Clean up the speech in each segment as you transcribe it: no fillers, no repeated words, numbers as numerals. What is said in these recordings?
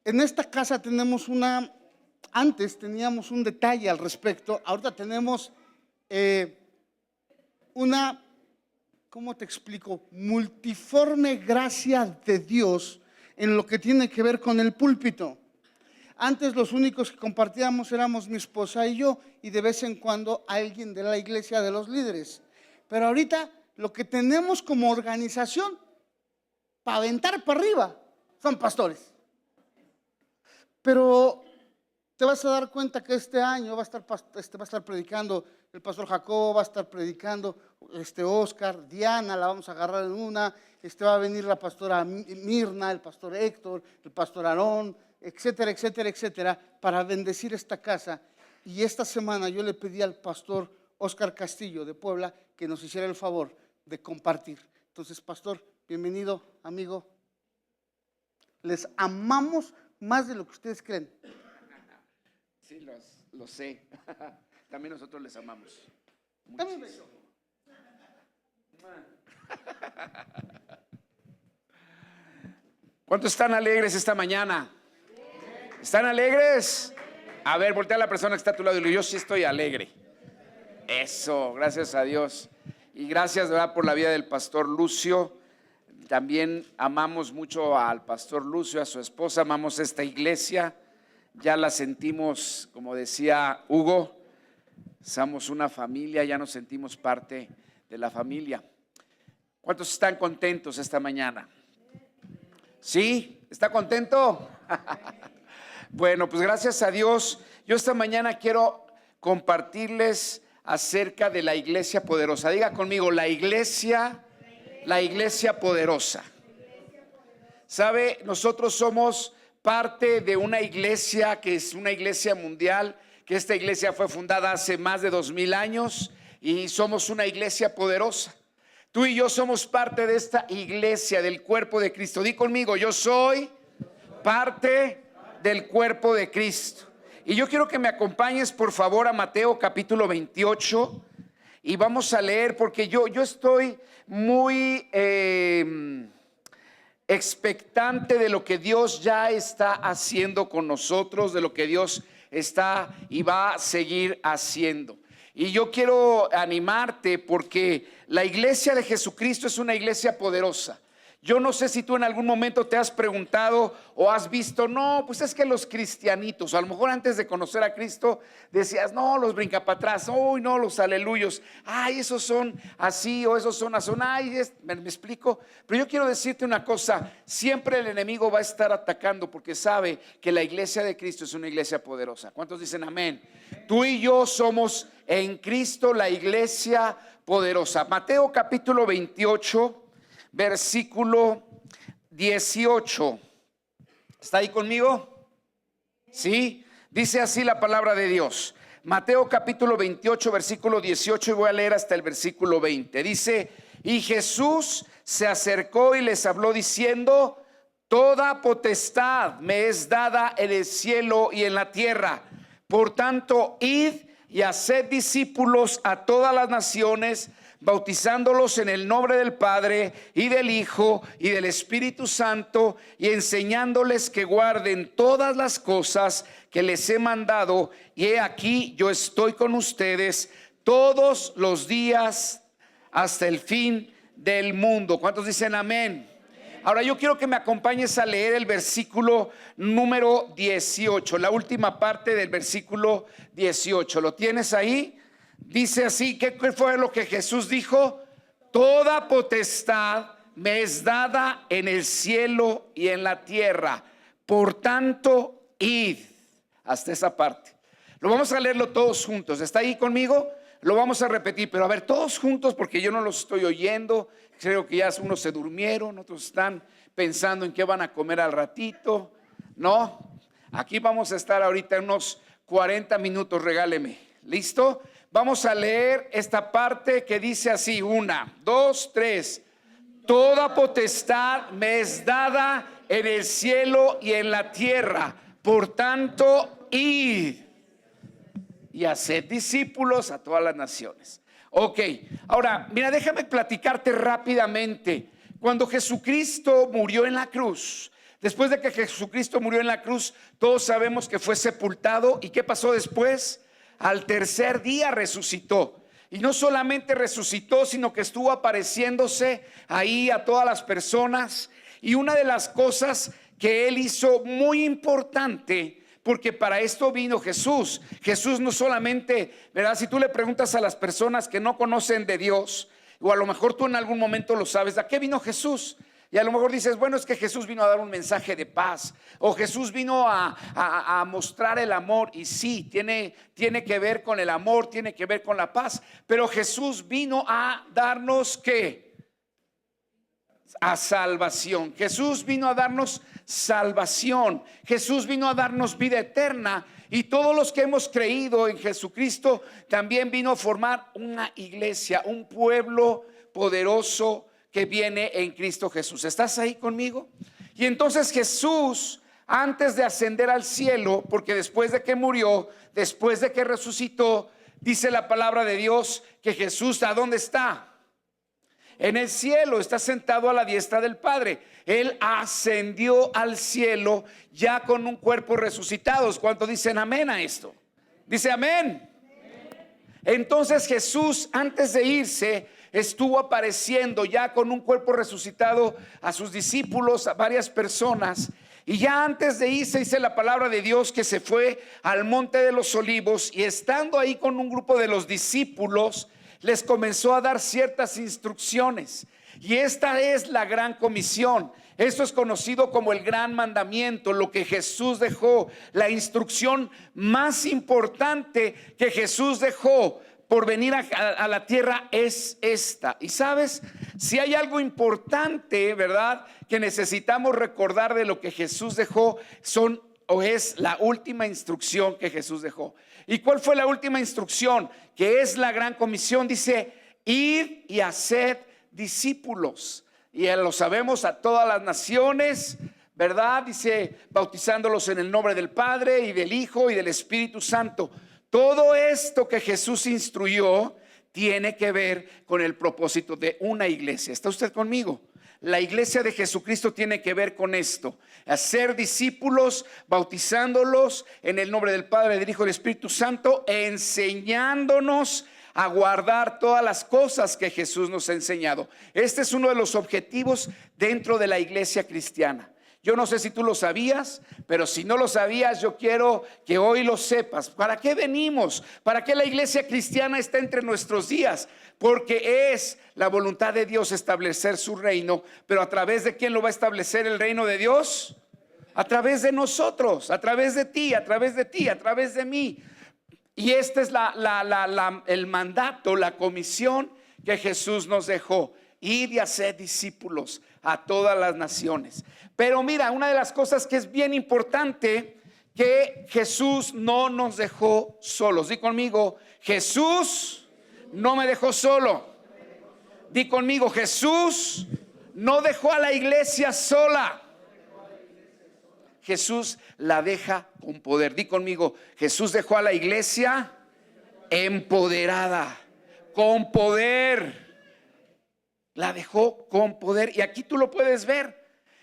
En esta casa tenemos antes teníamos un detalle al respecto, ahorita tenemos una, ¿cómo te explico? Multiforme gracia de Dios en lo que tiene que ver con el púlpito. Antes los únicos que compartíamos éramos mi esposa y yo, y de vez en cuando alguien de la iglesia, de los líderes. Pero ahorita lo que tenemos como organización para aventar para arriba son pastores. Pero te vas a dar cuenta que este año va a estar predicando el pastor Jacob, va a estar predicando Oscar, Diana, la vamos a agarrar en una, va a venir la pastora Mirna, el pastor Héctor, el pastor Aarón, etcétera, etcétera, etcétera, para bendecir esta casa. Y esta semana yo le pedí al pastor Oscar Castillo de Puebla que nos hiciera el favor de compartir. Entonces, pastor, bienvenido, amigo. Les amamos más de lo que ustedes creen. Sí, lo sé. También nosotros les amamos. Dame un beso. ¿Cuántos están alegres esta mañana? ¿Están alegres? A ver, voltea a la persona que está a tu lado y dile: yo sí estoy alegre. Eso, gracias a Dios. Y gracias, ¿verdad?, por la vida del pastor Lucio. También amamos mucho al pastor Lucio, a su esposa, amamos esta iglesia. Ya la sentimos, como decía Hugo, somos una familia, ya nos sentimos parte de la familia. ¿Cuántos están contentos esta mañana? ¿Sí? ¿Está contento? Bueno, pues gracias a Dios. Yo esta mañana quiero compartirles acerca de la iglesia poderosa. Diga conmigo, la iglesia poderosa. ¿Sabe? Nosotros somos parte de una iglesia que es una iglesia mundial, que esta iglesia fue fundada hace más de 2000 años y somos una iglesia poderosa. Tú y yo somos parte de esta iglesia, del cuerpo de Cristo. Di conmigo, yo soy parte del cuerpo de Cristo. Y yo quiero que me acompañes por favor a Mateo capítulo 28 y vamos a leer, porque yo estoy muy expectante de lo que Dios ya está haciendo con nosotros, de lo que Dios está y va a seguir haciendo. Y yo quiero animarte porque la iglesia de Jesucristo es una iglesia poderosa. Yo no sé si tú en algún momento te has preguntado o has visto, no, pues es que los cristianitos, a lo mejor antes de conocer a Cristo decías, no, los brinca para atrás, uy, no, los aleluyos, ay, esos son así o esos son así, ay, ¿me explico? Pero yo quiero decirte una cosa, siempre el enemigo va a estar atacando porque sabe que la iglesia de Cristo es una iglesia poderosa. ¿Cuántos dicen amén? Tú y yo somos en Cristo la iglesia poderosa. Mateo capítulo 28. Versículo 18. ¿Está ahí conmigo? Sí, dice así la palabra de Dios. Mateo capítulo 28, versículo 18, y voy a leer hasta el versículo 20. Dice: y Jesús se acercó y les habló diciendo: toda potestad me es dada en el cielo y en la tierra. Por tanto, id y haced discípulos a todas las naciones, bautizándolos en el nombre del Padre y del Hijo y del Espíritu Santo, y enseñándoles que guarden todas las cosas que les he mandado, y he aquí yo estoy con ustedes todos los días hasta el fin del mundo. ¿Cuántos dicen amén? Ahora yo quiero que me acompañes a leer el versículo número 18, la última parte del versículo 18. ¿Lo tienes ahí? Dice así, ¿qué fue lo que Jesús dijo? Toda potestad me es dada en el cielo y en la tierra. Por tanto, id. Hasta esa parte. Lo vamos a leerlo todos juntos. ¿Está ahí conmigo? Lo vamos a repetir, pero a ver, todos juntos, porque yo no los estoy oyendo. Creo que ya unos se durmieron, otros están pensando en qué van a comer al ratito. No, aquí vamos a estar ahorita unos 40 minutos, regáleme. ¿Listo? Vamos a leer esta parte que dice así: 1, 2, 3. Toda potestad me es dada en el cielo y en la tierra. Por tanto, id y haced discípulos a todas las naciones. Ok, ahora mira, déjame platicarte rápidamente. Cuando Jesucristo murió en la cruz, Después de que Jesucristo murió en la cruz, todos sabemos que fue sepultado. ¿Y qué pasó después? Al tercer día resucitó. Y no solamente resucitó, sino que estuvo apareciéndose ahí a todas las personas. Y una de las cosas que él hizo muy importante, porque para esto vino Jesús. Jesús no solamente, ¿verdad? Si tú le preguntas a las personas que no conocen de Dios, o a lo mejor tú en algún momento lo sabes, ¿a qué vino Jesús? Y a lo mejor dices, bueno, es que Jesús vino a dar un mensaje de paz, o Jesús vino a mostrar el amor. Y sí, tiene que ver con el amor, tiene que ver con la paz. Pero Jesús vino a darnos ¿qué? A salvación. Jesús vino a darnos salvación. Jesús vino a darnos vida eterna. Y todos los que hemos creído en Jesucristo, también vino a formar una iglesia, un pueblo poderoso que viene en Cristo Jesús. ¿Estás ahí conmigo? Y entonces Jesús, antes de ascender al cielo, porque después de que murió, después de que resucitó, dice la palabra de Dios que Jesús, ¿a dónde está? En el cielo, está sentado a la diestra del Padre. Él ascendió al cielo ya con un cuerpo resucitado. ¿Cuántos dicen amén a esto? Dice amén. Entonces Jesús, antes de irse, estuvo apareciendo ya con un cuerpo resucitado a sus discípulos, a varias personas. Y ya antes de irse, dice la palabra de Dios que se fue al monte de los olivos, y estando ahí con un grupo de los discípulos, les comenzó a dar ciertas instrucciones. Y esta es la gran comisión. Esto es conocido como el gran mandamiento, lo que Jesús dejó. La instrucción más importante que Jesús dejó por venir a la tierra es esta. Y sabes, si hay algo importante, ¿verdad?, que necesitamos recordar de lo que Jesús dejó, es la última instrucción que Jesús dejó. ¿Y cuál fue la última instrucción? Que es la gran comisión. Dice, id y haced discípulos. Y ya lo sabemos, a todas las naciones, ¿verdad? Dice, bautizándolos en el nombre del Padre y del Hijo y del Espíritu Santo. Todo esto que Jesús instruyó tiene que ver con el propósito de una iglesia. ¿Está usted conmigo? La iglesia de Jesucristo tiene que ver con esto: hacer discípulos, bautizándolos en el nombre del Padre, del Hijo y del Espíritu Santo, enseñándonos a guardar todas las cosas que Jesús nos ha enseñado. Este es uno de los objetivos dentro de la iglesia cristiana. Yo no sé si tú lo sabías, pero si no lo sabías, yo quiero que hoy lo sepas. ¿Para qué venimos? ¿Para qué la iglesia cristiana está entre nuestros días? Porque es la voluntad de Dios establecer su reino. Pero ¿a través de quién lo va a establecer el reino de Dios? A través de nosotros, a través de ti, a través de ti, a través de mí. Y este es el mandato, la comisión que Jesús nos dejó: ir y hacer discípulos a todas las naciones. Pero mira, una de las cosas que es bien importante, que Jesús no nos dejó solos. Di conmigo, Jesús no me dejó solo. Di conmigo, Jesús no dejó a la iglesia sola. Jesús la deja con poder. Di conmigo, Jesús dejó a la iglesia empoderada, con poder. La dejó con poder. Y aquí tú lo puedes ver.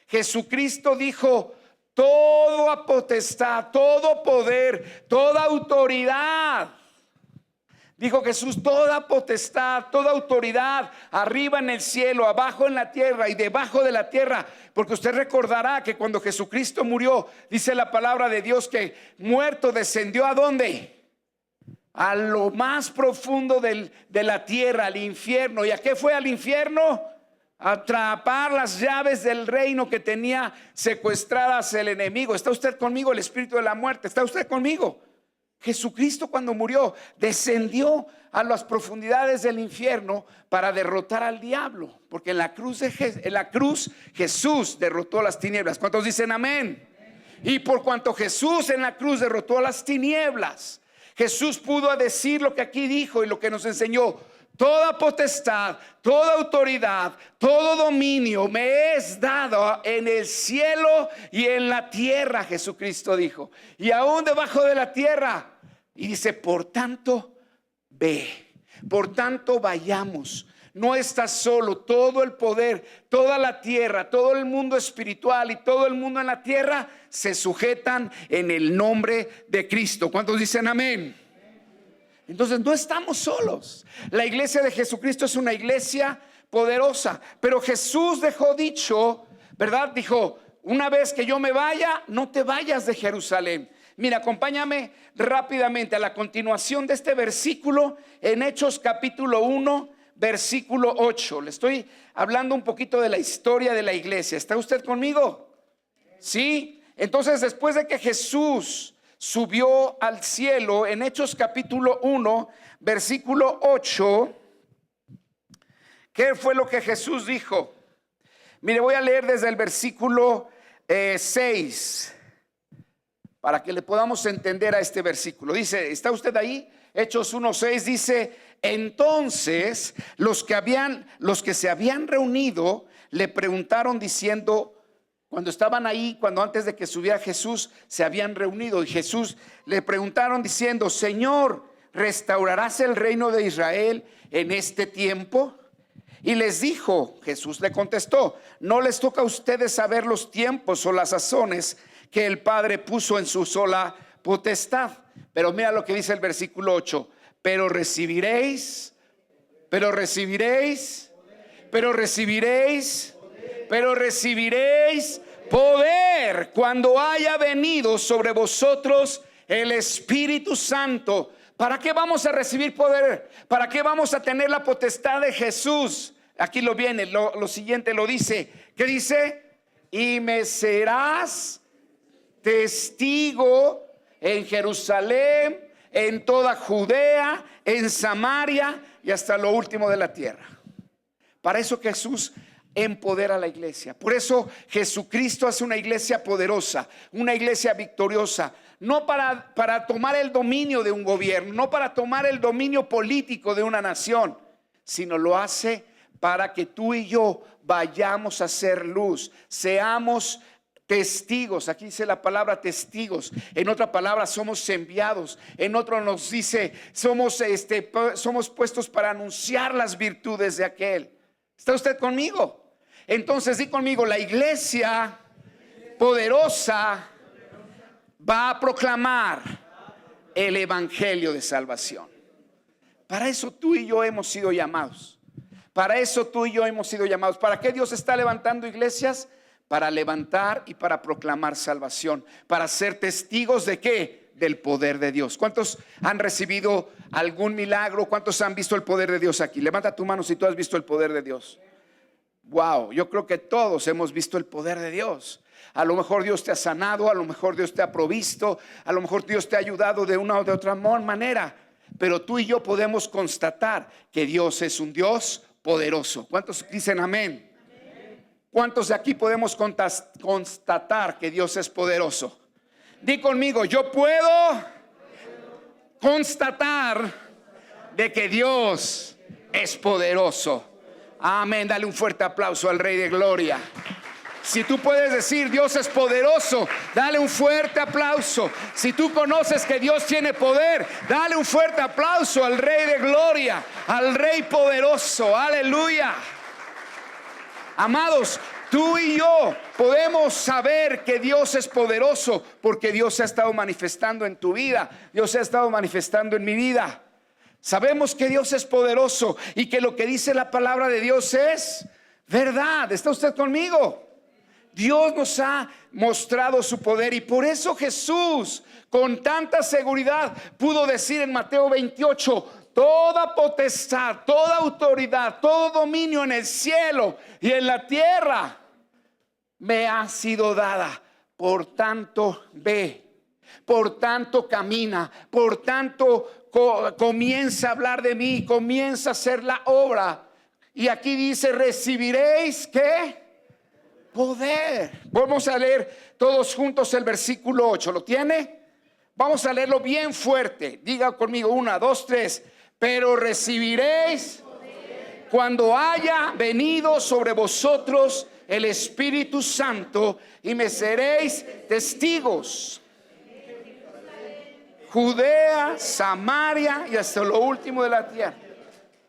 Jesucristo dijo: toda potestad, todo poder, toda autoridad. Dijo Jesús: toda potestad, toda autoridad, arriba en el cielo, abajo en la tierra y debajo de la tierra. Porque usted recordará que cuando Jesucristo murió, dice la palabra de Dios que muerto descendió ¿a dónde? A lo más profundo de la tierra, al infierno. ¿Y a qué fue al infierno? A atrapar las llaves del reino que tenía secuestradas el enemigo. ¿Está usted conmigo? El espíritu de la muerte. ¿Está usted conmigo? Jesucristo, cuando murió, descendió a las profundidades del infierno para derrotar al diablo. Porque en la cruz Jesús derrotó las tinieblas. ¿Cuántos dicen amén? Y por cuanto Jesús en la cruz derrotó las tinieblas, Jesús pudo decir lo que aquí dijo y lo que nos enseñó: toda potestad, toda autoridad, todo dominio me es dado en el cielo y en la tierra. Jesucristo dijo, y aún debajo de la tierra. Y dice, por tanto, ve, por tanto, vayamos. no estás solo. Todo el poder, toda la tierra, todo el mundo espiritual y todo el mundo en la tierra se sujetan en el nombre de Cristo. ¿Cuántos dicen amén? Entonces no estamos solos. La iglesia de Jesucristo es una iglesia poderosa. Pero Jesús dejó dicho, ¿verdad? Dijo: una vez que yo me vaya, no te vayas de Jerusalén. Mira, acompáñame rápidamente a la continuación de este versículo en Hechos capítulo 1, versículo 8. Le estoy hablando un poquito de la historia de la iglesia. ¿Está usted conmigo? ¿Sí? Entonces, después de que Jesús subió al cielo, en Hechos capítulo 1, versículo 8, ¿qué fue lo que Jesús dijo? Mire, voy a leer desde el versículo 6 para que le podamos entender a este versículo. Dice, ¿está usted ahí? Hechos 1:6 dice: entonces los que se habían reunido le preguntaron diciendo, cuando estaban ahí, cuando antes de que subiera Jesús, se habían reunido, y Jesús le preguntaron diciendo: Señor, ¿restaurarás el reino de Israel en este tiempo? Y les dijo, Jesús le contestó: no les toca a ustedes saber los tiempos o las sazones que el Padre puso en su sola potestad. Pero mira lo que dice el versículo 8: pero recibiréis poder cuando haya venido sobre vosotros el Espíritu Santo. ¿Para qué vamos a recibir poder? ¿Para qué vamos a tener la potestad de Jesús? Aquí lo viene, lo siguiente lo dice. ¿Qué dice? Y me serás testigo en Jerusalén, en toda Judea, en Samaria y hasta lo último de la tierra. Para eso Jesús empodera a la iglesia. Por eso Jesucristo hace una iglesia poderosa, una iglesia victoriosa. No para tomar el dominio de un gobierno, no para tomar el dominio político de una nación, sino lo hace para que tú y yo vayamos a ser luz, seamos testigos. Aquí dice la palabra testigos, en otra palabra somos enviados, en otro nos dice somos puestos para anunciar las virtudes de aquel. ¿Está usted conmigo? Entonces di conmigo: la iglesia poderosa va a proclamar el evangelio de salvación. Para eso tú y yo hemos sido llamados. Para eso tú y yo hemos sido llamados. ¿Para qué Dios está levantando iglesias? Para levantar y para proclamar salvación. Para ser testigos ¿de qué? Del poder de Dios. ¿Cuántos han recibido algún milagro? ¿Cuántos han visto el poder de Dios aquí? Levanta tu mano si tú has visto el poder de Dios. Wow, yo creo que todos hemos visto el poder de Dios. A lo mejor Dios te ha sanado, a lo mejor Dios te ha provisto, a lo mejor Dios te ha ayudado de una o de otra manera. Pero tú y yo podemos constatar que Dios es un Dios poderoso. ¿Cuántos dicen amén? ¿Cuántos de aquí podemos constatar que Dios es poderoso? Di conmigo: yo puedo constatar de que Dios es poderoso. Amén. Dale un fuerte aplauso al Rey de Gloria. Si tú puedes decir Dios es poderoso, dale un fuerte aplauso. Si tú conoces que Dios tiene poder, dale un fuerte aplauso al Rey de Gloria, al Rey poderoso. Aleluya. Amados, tú y yo podemos saber que Dios es poderoso porque Dios se ha estado manifestando en tu vida. Dios se ha estado manifestando en mi vida. Sabemos que Dios es poderoso y que lo que dice la palabra de Dios es verdad. ¿Está usted conmigo? Dios nos ha mostrado su poder y por eso Jesús con tanta seguridad pudo decir en Mateo 28: toda potestad, toda autoridad, todo dominio en el cielo y en la tierra me ha sido dada. Por tanto ve, por tanto camina, por tanto comienza a hablar de mí, comienza a hacer la obra. Y aquí dice: recibiréis ¿qué? Poder. Vamos a leer todos juntos el versículo 8. ¿Lo tiene? Vamos a leerlo bien fuerte. Diga conmigo: 1, 2, 3. Pero recibiréis cuando haya venido sobre vosotros el Espíritu Santo y me seréis testigos. Judea, Samaria y hasta lo último de la tierra.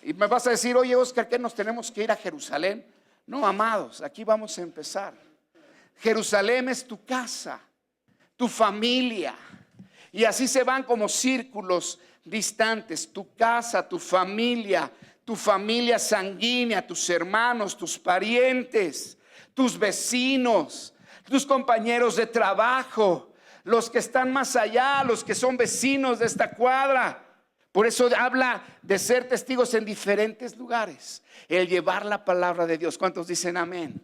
Y me vas a decir, oye Oscar, ¿qué nos tenemos que ir a Jerusalén? No, amados, aquí vamos a empezar. Jerusalén es tu casa, tu familia. Y así se van como círculos distantes: tu casa, tu familia sanguínea, tus hermanos, tus parientes, tus vecinos, tus compañeros de trabajo, los que están más allá, los que son vecinos de esta cuadra. Por eso habla de ser testigos en diferentes lugares, el llevar la palabra de Dios. ¿Cuántos dicen amén?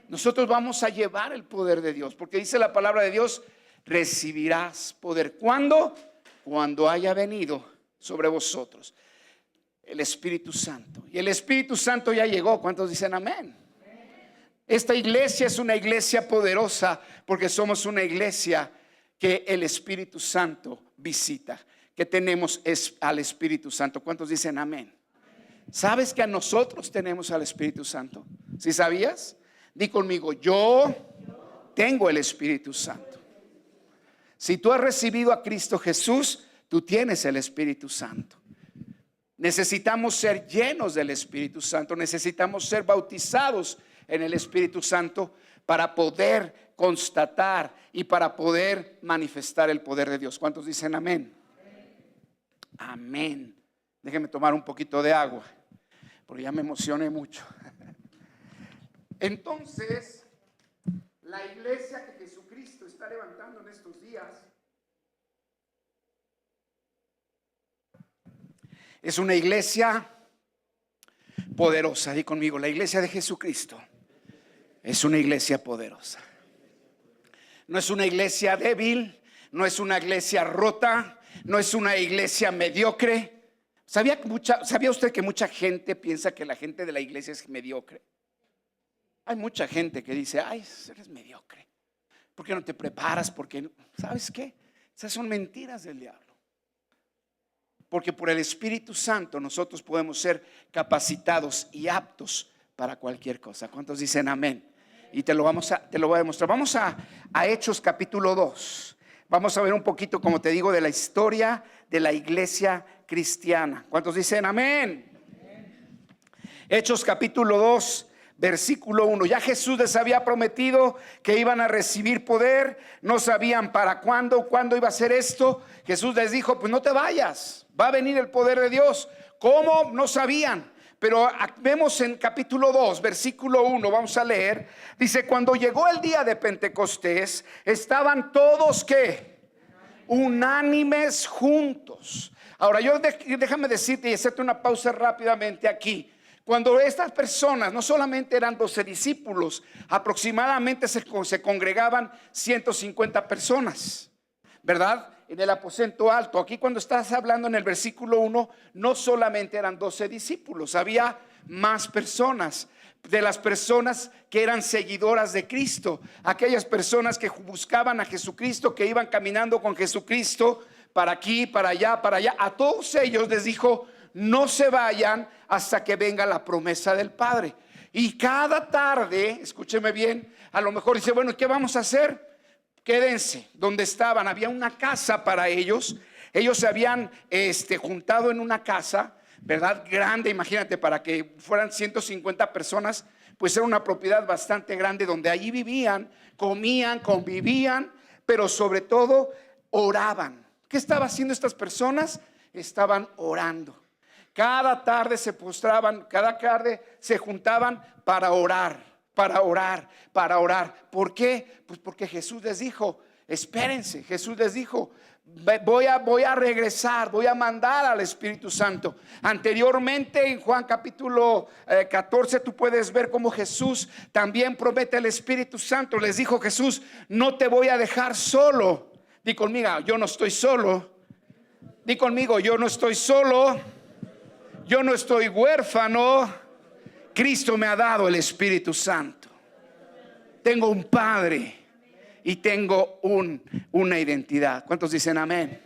Nosotros vamos a llevar el poder de Dios, porque dice la palabra de Dios: recibirás poder. ¿Cuándo? Cuando haya venido sobre vosotros el Espíritu Santo. Y el Espíritu Santo ya llegó. ¿Cuántos dicen amén? Esta iglesia es una iglesia poderosa, porque somos una iglesia que el Espíritu Santo visita, que tenemos al Espíritu Santo. ¿Cuántos dicen amén? ¿Sabes que a nosotros tenemos al Espíritu Santo? ¿Sí sabías? Di conmigo: yo tengo el Espíritu Santo. Si tú has recibido a Cristo Jesús, tú tienes el Espíritu Santo. Necesitamos ser llenos del Espíritu Santo. Necesitamos ser bautizados en el Espíritu Santo para poder constatar y para poder manifestar el poder de Dios. ¿Cuántos dicen amén? Amén. Déjenme tomar un poquito de agua, porque ya me emocioné mucho. Entonces, la iglesia que Jesucristo está levantando en estos días es una iglesia poderosa. Di conmigo: la iglesia de Jesucristo es una iglesia poderosa. No es una iglesia débil, no es una iglesia rota, no es una iglesia mediocre. ¿Sabía usted que mucha gente piensa que la gente de la iglesia es mediocre? Hay mucha gente que dice: ay, eres mediocre, ¿por qué no te preparas? Porque, ¿sabes qué? Esas son mentiras del diablo. Porque por el Espíritu Santo nosotros podemos ser capacitados y aptos para cualquier cosa. ¿Cuántos dicen amén? Y te lo voy a demostrar. Vamos a Hechos capítulo 2. Vamos a ver un poquito, como te digo, de la historia de la iglesia cristiana. ¿Cuántos dicen amén? Hechos capítulo 2, versículo 1. Ya Jesús les había prometido que iban a recibir poder. No sabían para cuándo iba a ser esto. Jesús les dijo: pues no te vayas, va a venir el poder de Dios. ¿Cómo? No sabían. Pero vemos en capítulo 2, versículo 1, vamos a leer. Dice: cuando llegó el día de Pentecostés, estaban todos ¿qué? Unánimes juntos. Ahora déjame decirte y hacerte una pausa rápidamente aquí. Cuando estas personas, no solamente eran 12 discípulos, aproximadamente se congregaban 150 personas, ¿verdad? En el aposento alto. Aquí cuando estás hablando en el versículo 1, no solamente eran 12 discípulos, había más personas. De las personas que eran seguidoras de Cristo, aquellas personas que buscaban a Jesucristo, que iban caminando con Jesucristo para aquí, para allá, a todos ellos les dijo: no se vayan hasta que venga la promesa del Padre. Y cada tarde, escúcheme bien, a lo mejor dice: bueno, ¿qué vamos a hacer? Quédense donde estaban. Había una casa para ellos. Ellos se habían juntado en una casa, ¿verdad? Grande, imagínate, para que fueran 150 personas, pues era una propiedad bastante grande donde allí vivían, comían, convivían, pero sobre todo oraban. ¿Qué estaban haciendo estas personas? Estaban orando. Cada tarde se postraban, cada tarde se juntaban para orar. ¿Por qué? Pues porque Jesús les dijo: espérense. Jesús les dijo: voy a regresar, voy a mandar al Espíritu Santo. Anteriormente en Juan capítulo 14 tú puedes ver cómo Jesús también promete el Espíritu Santo. Les dijo Jesús: no te voy a dejar solo. Di conmigo: yo no estoy solo. Di conmigo: yo no estoy solo. Yo no estoy huérfano. Cristo me ha dado el Espíritu Santo. Tengo un Padre y tengo una identidad. ¿Cuántos dicen amén?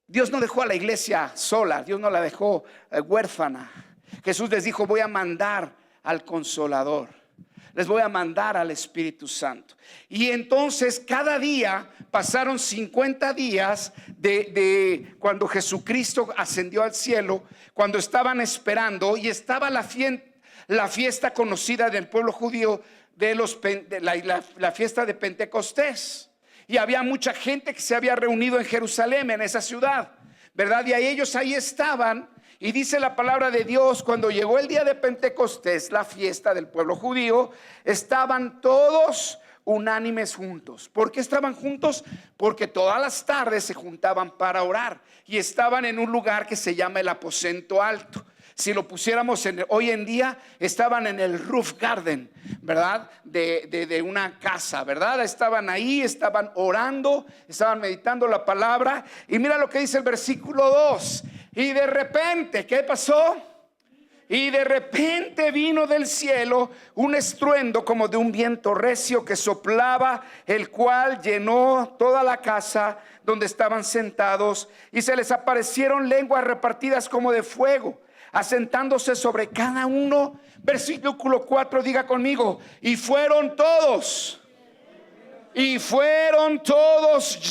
Dios no dejó a la iglesia sola. Dios no la dejó huérfana. Jesús les dijo: voy a mandar al Consolador. Les voy a mandar al Espíritu Santo. Y entonces cada día pasaron 50 días de cuando Jesucristo ascendió al cielo, cuando estaban esperando y estaba la fiesta conocida del pueblo judío de la fiesta de Pentecostés. Y había mucha gente que se había reunido en Jerusalén, en esa ciudad, ¿verdad? Y ellos ahí estaban. Y dice la palabra de Dios, cuando llegó el día de Pentecostés, la fiesta del pueblo judío, estaban todos unánimes juntos. ¿Por qué estaban juntos? Porque todas las tardes se juntaban para orar y estaban en un lugar que se llama el aposento alto. Si lo pusiéramos hoy en día, estaban en el roof garden, ¿verdad? De una casa, ¿verdad? Estaban ahí, estaban orando, estaban meditando la palabra. Y mira lo que dice el versículo 2. Y de repente, ¿qué pasó? Y de repente vino del cielo un estruendo como de un viento recio que soplaba, el cual llenó toda la casa donde estaban sentados. Y se les aparecieron lenguas repartidas como de fuego, asentándose sobre cada uno. Versículo 4, diga conmigo: y fueron todos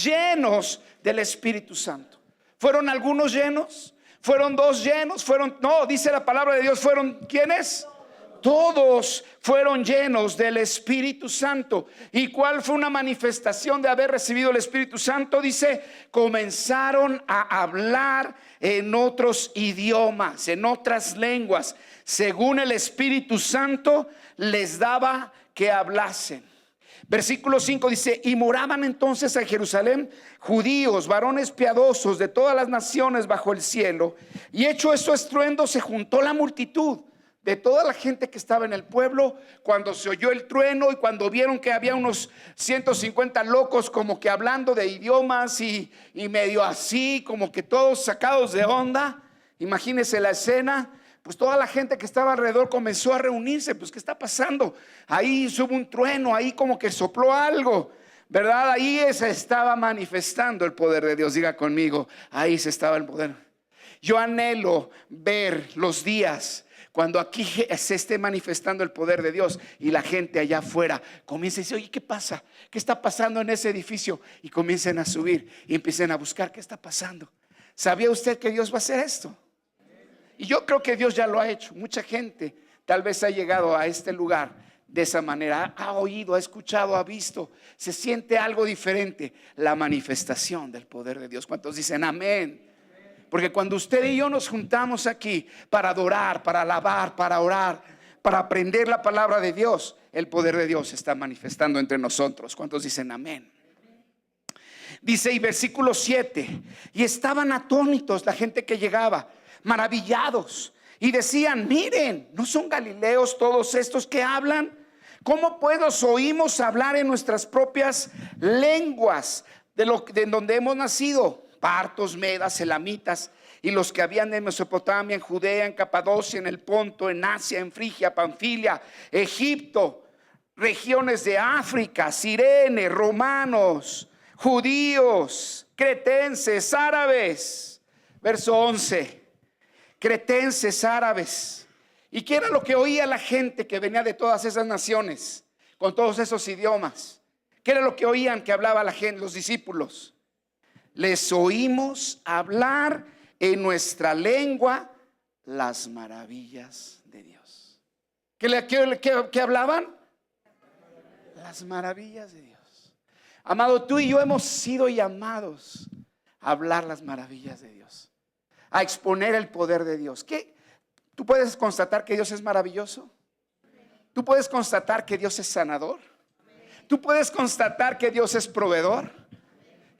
llenos del Espíritu Santo. ¿Fueron algunos llenos? ¿Fueron dos llenos? No, dice la palabra de Dios, ¿fueron quiénes? Todos fueron llenos del Espíritu Santo. ¿Y cuál fue una manifestación de haber recibido el Espíritu Santo? Dice, comenzaron a hablar en otros idiomas, en otras lenguas, según el Espíritu Santo les daba que hablasen. Versículo 5 dice: y moraban entonces en Jerusalén judíos, varones piadosos de todas las naciones bajo el cielo. Y hecho esto estruendo, se juntó la multitud de toda la gente que estaba en el pueblo cuando se oyó el trueno, y cuando vieron que había unos 150 locos como que hablando de idiomas y medio así, como que todos sacados de onda. Imagínense la escena. Pues toda la gente que estaba alrededor comenzó a reunirse. Pues ¿qué está pasando? Ahí hubo un trueno, ahí como que sopló algo, ¿verdad? Ahí se estaba manifestando el poder de Dios. Diga conmigo, ahí se estaba el poder. Yo anhelo ver los días cuando aquí se esté manifestando el poder de Dios y la gente allá afuera comienza a decir: oye, ¿qué pasa? ¿Qué está pasando en ese edificio? Y comiencen a subir y empiecen a buscar qué está pasando. ¿Sabía usted que Dios va a hacer esto? Y yo creo que Dios ya lo ha hecho. Mucha gente tal vez ha llegado a este lugar de esa manera, ha oído, ha escuchado, ha visto, se siente algo diferente, la manifestación del poder de Dios. ¿Cuántos dicen amén? Porque cuando usted y yo nos juntamos aquí para adorar, para alabar, para orar, para aprender la palabra de Dios, el poder de Dios se está manifestando entre nosotros. ¿Cuántos dicen amén? Dice, y versículo 7, y estaban atónitos la gente que llegaba, maravillados, y decían: miren, ¿no son galileos todos estos que hablan? ¿Cómo pues los oímos hablar en nuestras propias lenguas de donde hemos nacido? Partos, medas, elamitas, y los que habían en Mesopotamia, en Judea, en Capadocia, en el Ponto, en Asia, en Frigia, Panfilia, Egipto, regiones de África, Cirene, romanos, judíos, cretenses, árabes. Verso 11. Cretenses, árabes. ¿Y qué era lo que oía la gente que venía de todas esas naciones, con todos esos idiomas? ¿Qué era lo que oían que hablaba la gente, los discípulos? Les oímos hablar en nuestra lengua las maravillas de Dios. ¿Qué hablaban? Las maravillas de Dios. Amado, tú y yo hemos sido llamados a hablar las maravillas de Dios, a exponer el poder de Dios. ¿Qué? ¿Tú puedes constatar que Dios es maravilloso? ¿Tú puedes constatar que Dios es sanador? ¿Tú puedes constatar que Dios es proveedor?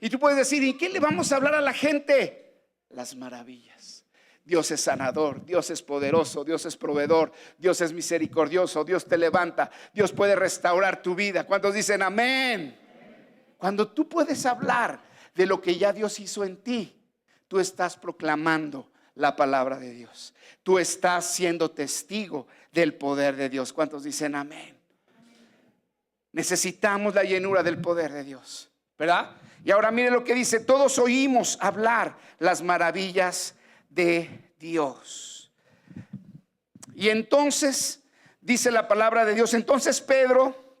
Y tú puedes decir: ¿y qué le vamos a hablar a la gente? Las maravillas. Dios es sanador, Dios es poderoso, Dios es proveedor, Dios es misericordioso, Dios te levanta, Dios puede restaurar tu vida. ¿Cuántos dicen amén? Cuando tú puedes hablar de lo que ya Dios hizo en ti, tú estás proclamando la palabra de Dios. Tú estás siendo testigo del poder de Dios. ¿Cuántos dicen amén? Necesitamos la llenura del poder de Dios, ¿verdad? Y ahora mire lo que dice: todos oímos hablar las maravillas de Dios. Y entonces dice la palabra de Dios. Entonces Pedro,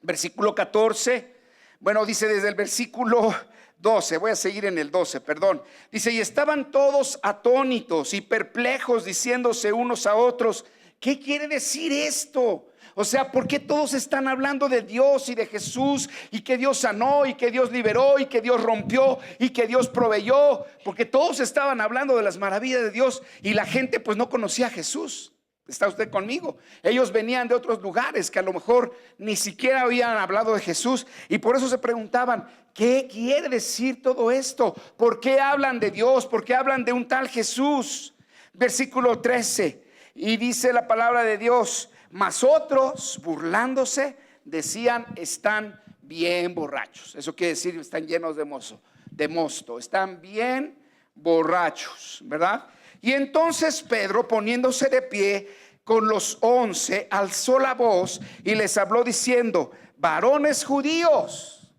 versículo 14, bueno, dice desde el versículo 12, voy a seguir en el 12, perdón. Dice, y estaban todos atónitos y perplejos, diciéndose unos a otros, ¿qué quiere decir esto? O sea, ¿por qué todos están hablando de Dios y de Jesús y que Dios sanó y que Dios liberó y que Dios rompió y que Dios proveyó? Porque todos estaban hablando de las maravillas de Dios y la gente pues no conocía a Jesús. ¿Está usted conmigo? Ellos venían de otros lugares que a lo mejor ni siquiera habían hablado de Jesús y por eso se preguntaban, ¿qué quiere decir todo esto? ¿Por qué hablan de Dios? ¿Por qué hablan de un tal Jesús? Versículo 13, y dice la palabra de Dios, mas otros burlándose decían, están bien borrachos. Eso quiere decir, están llenos de mosto, están bien borrachos, ¿verdad? Y entonces Pedro, poniéndose de pie con los 11, alzó la voz y les habló diciendo, varones judíos,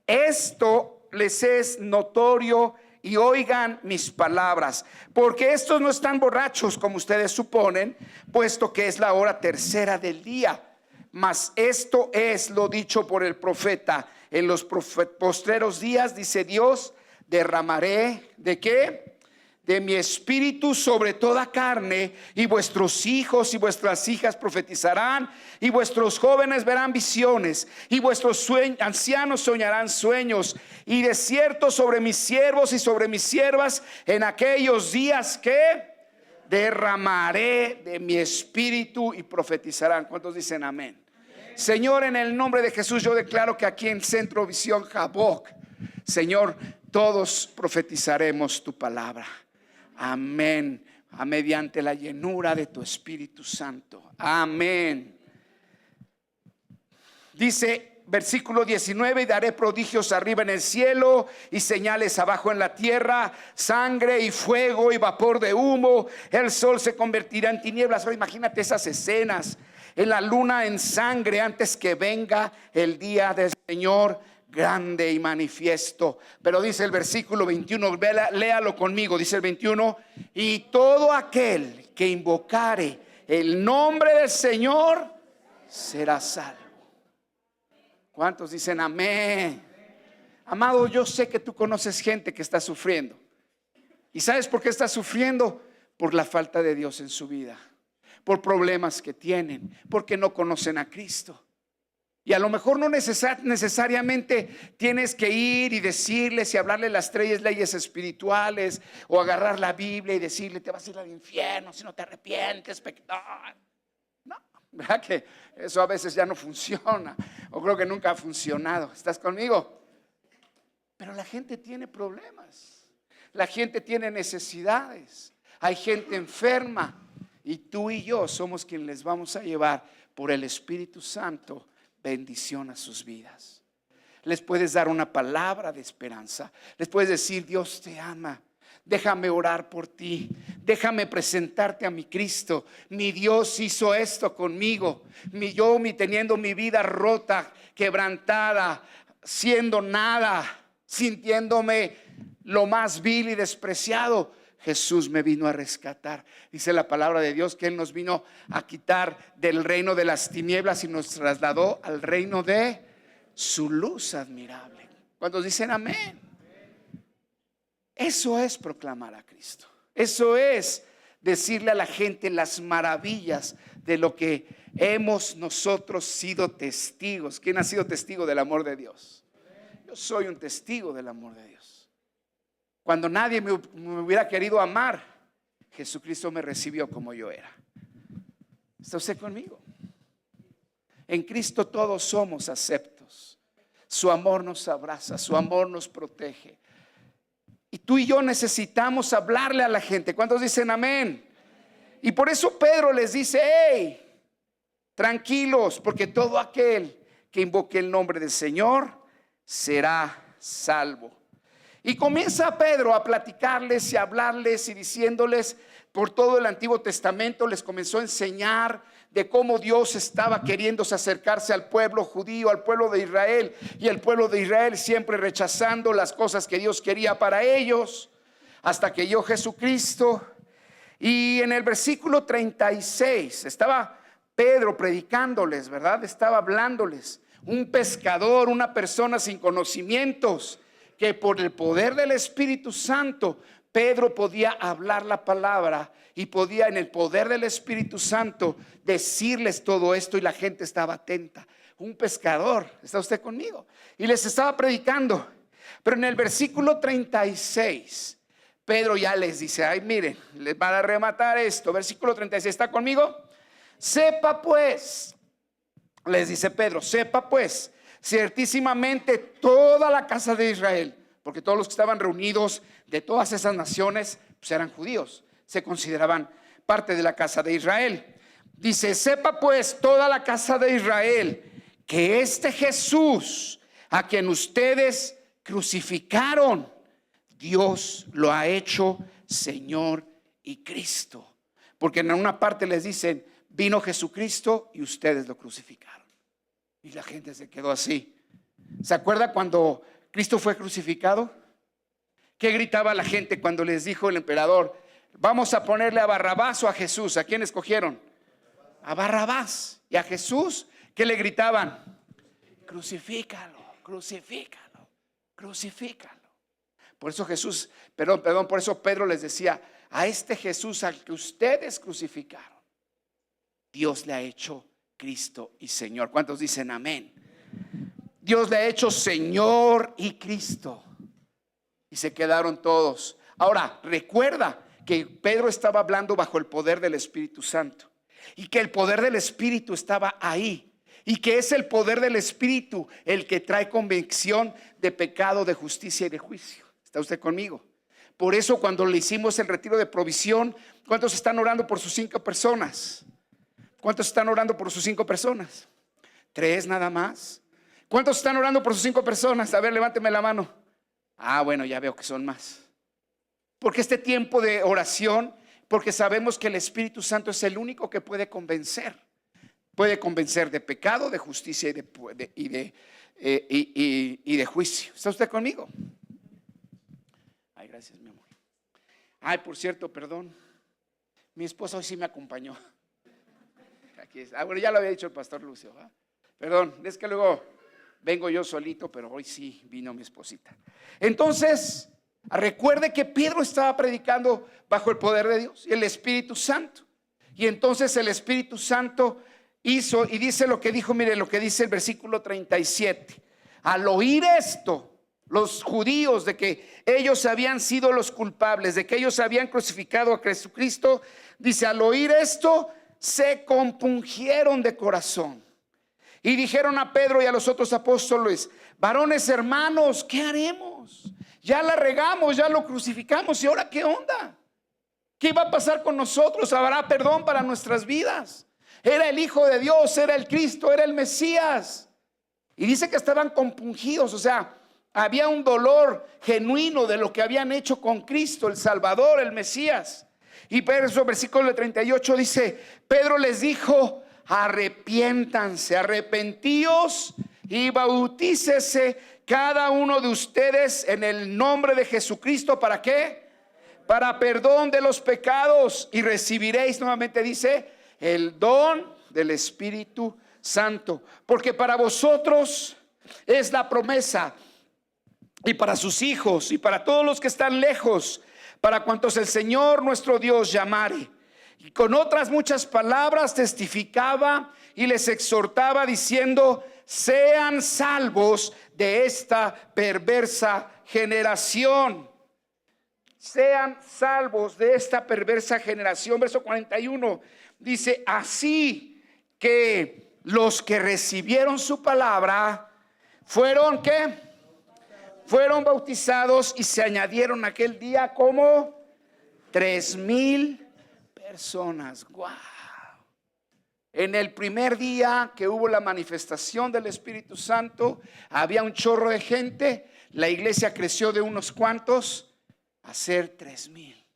esto les es notorio y oigan mis palabras, porque estos no están borrachos como ustedes suponen, puesto que es la hora tercera del día. Mas esto es lo dicho por el profeta, en los postreros días, dice Dios, derramaré, ¿de qué? De mi espíritu sobre toda carne, y vuestros hijos y vuestras hijas profetizarán, y vuestros jóvenes verán visiones, y vuestros ancianos soñarán sueños, y de cierto sobre mis siervos y sobre mis siervas en aquellos días que derramaré de mi espíritu y profetizarán. ¿Cuántos dicen amén? Amén. Señor, en el nombre de Jesús yo declaro que aquí en Centro Visión Jaboc, Señor, todos profetizaremos tu palabra. Amén. Mediante la llenura de tu Espíritu Santo. Amén. Dice versículo 19, y daré prodigios arriba en el cielo y señales abajo en la tierra, sangre y fuego y vapor de humo. El sol se convertirá en tinieblas. Ahora imagínate esas escenas. En la luna en sangre antes que venga el día del Señor grande y manifiesto. Pero dice el versículo 21, léalo conmigo, dice el 21, y todo aquel que invocare el nombre del Señor será salvo. ¿Cuántos dicen amén? Amado, yo sé que tú conoces gente que está sufriendo. ¿Y sabes por qué está sufriendo? Por la falta de Dios en su vida, por problemas que tienen, porque no conocen a Cristo. Y a lo mejor no necesariamente tienes que ir y decirles y hablarle las 3 leyes espirituales o agarrar la Biblia y decirle te vas a ir al infierno si no te arrepientes, pecador. No, ¿verdad que eso a veces ya no funciona? O creo que nunca ha funcionado. ¿Estás conmigo? Pero la gente tiene problemas, la gente tiene necesidades, hay gente enferma y tú y yo somos quienes les vamos a llevar por el Espíritu Santo bendición a sus vidas. Les puedes dar una palabra de esperanza. Les puedes decir, Dios te ama. Déjame orar por ti. Déjame presentarte a mi Cristo. Mi Dios hizo esto conmigo. Yo teniendo mi vida rota, quebrantada, siendo nada, sintiéndome lo más vil y despreciado, Jesús me vino a rescatar. Dice la palabra de Dios que Él nos vino a quitar del reino de las tinieblas y nos trasladó al reino de su luz admirable. ¿Cuántos dicen amén? Eso es proclamar a Cristo. Eso es decirle a la gente las maravillas de lo que hemos nosotros sido testigos. ¿Quién ha sido testigo del amor de Dios? Yo soy un testigo del amor de Dios. Cuando nadie me hubiera querido amar, Jesucristo me recibió como yo era. ¿Está usted conmigo? En Cristo todos somos aceptos. Su amor nos abraza, su amor nos protege. Y tú y yo necesitamos hablarle a la gente. ¿Cuántos dicen amén? Y por eso Pedro les dice, hey, tranquilos, porque todo aquel que invoque el nombre del Señor será salvo. Y comienza Pedro a platicarles y a hablarles y diciéndoles por todo el Antiguo Testamento, les comenzó a enseñar de cómo Dios estaba queriéndose acercarse al pueblo judío, al pueblo de Israel, y el pueblo de Israel siempre rechazando las cosas que Dios quería para ellos, hasta que llegó Jesucristo. Y en el versículo 36 estaba Pedro predicándoles, ¿verdad? Estaba hablándoles. Un pescador, una persona sin conocimientos, que por el poder del Espíritu Santo, Pedro podía hablar la palabra y podía en el poder del Espíritu Santo decirles todo esto y la gente estaba atenta. Un pescador, ¿está usted conmigo? Y les estaba predicando. Pero en el versículo 36, Pedro ya les dice, ay, miren, les van a rematar esto. Versículo 36, ¿está conmigo? Sepa pues, les dice Pedro, sepa pues, ciertísimamente toda la casa de Israel, porque todos los que estaban reunidos de todas esas naciones pues eran judíos, se consideraban parte de la casa de Israel. Dice, sepa pues toda la casa de Israel que este Jesús a quien ustedes crucificaron, Dios lo ha hecho Señor y Cristo. Porque en una parte les dicen, vino Jesucristo y ustedes lo crucificaron. Y la gente se quedó así. ¿Se acuerda cuando Cristo fue crucificado? ¿Qué gritaba la gente cuando les dijo el emperador, vamos a ponerle a Barrabás o a Jesús? ¿A quién escogieron? A Barrabás. Y a Jesús, ¿qué le gritaban? Crucifícalo, crucifícalo, crucifícalo. Por eso Jesús, perdón, por eso Pedro les decía, a este Jesús al que ustedes crucificaron, Dios le ha hecho Cristo y Señor. ¿Cuántos dicen amén? Dios le ha hecho Señor y Cristo. Y se quedaron todos. Ahora, recuerda que Pedro estaba hablando bajo el poder del Espíritu Santo. Y que el poder del Espíritu estaba ahí. Y que es el poder del Espíritu el que trae convicción de pecado, de justicia y de juicio. ¿Está usted conmigo? Por eso cuando le hicimos el retiro de provisión, ¿cuántos están orando por sus 5 personas? ¿Cuántos están orando por sus 5 personas? 3 nada más. ¿Cuántos están orando por sus 5 personas? A ver, levánteme la mano. Ah, bueno, ya veo que son más. Porque este tiempo de oración, porque sabemos que el Espíritu Santo es el único que puede convencer. Puede convencer de pecado, de justicia y de juicio. ¿Está usted conmigo? Ay, gracias, mi amor. Ay, por cierto, perdón. Mi esposa hoy sí me acompañó. Aquí es. Ah, bueno, ya lo había dicho el pastor Lucio, ¿va? Perdón, es que luego vengo yo solito, pero hoy sí vino mi esposita. Entonces, recuerde que Pedro estaba predicando bajo el poder de Dios y el Espíritu Santo. Y entonces el Espíritu Santo hizo y dice lo que dijo, mire lo que dice el versículo 37. Al oír esto, los judíos, de que ellos habían sido los culpables, de que ellos habían crucificado a Jesucristo, dice, al oír esto, se compungieron de corazón. Y dijeron a Pedro y a los otros apóstoles, varones hermanos, ¿qué haremos? Ya la regamos, ya lo crucificamos, ¿y ahora qué onda? ¿Qué va a pasar con nosotros? ¿Habrá perdón para nuestras vidas? Era el Hijo de Dios, era el Cristo, era el Mesías. Y dice que estaban compungidos, o sea, había un dolor genuino de lo que habían hecho con Cristo, el Salvador, el Mesías. Y Pedro, versículo 38 dice, Pedro les dijo, arrepiéntanse, arrepentíos y bautícese cada uno de ustedes en el nombre de Jesucristo. ¿Para qué? Para perdón de los pecados y recibiréis, nuevamente dice, el don del Espíritu Santo. Porque para vosotros es la promesa y para sus hijos y para todos los que están lejos, para cuantos el Señor nuestro Dios llamare. Y con otras muchas palabras testificaba y les exhortaba diciendo, sean salvos de esta perversa generación. Sean salvos de esta perversa generación. Verso 41 dice, así que los que recibieron su palabra fueron, ¿qué? Fueron bautizados y se añadieron aquel día como 3,000 personas. ¡Wow! En el primer día que hubo la manifestación del Espíritu Santo, había un chorro de gente. La iglesia creció de unos cuantos a ser 3,000.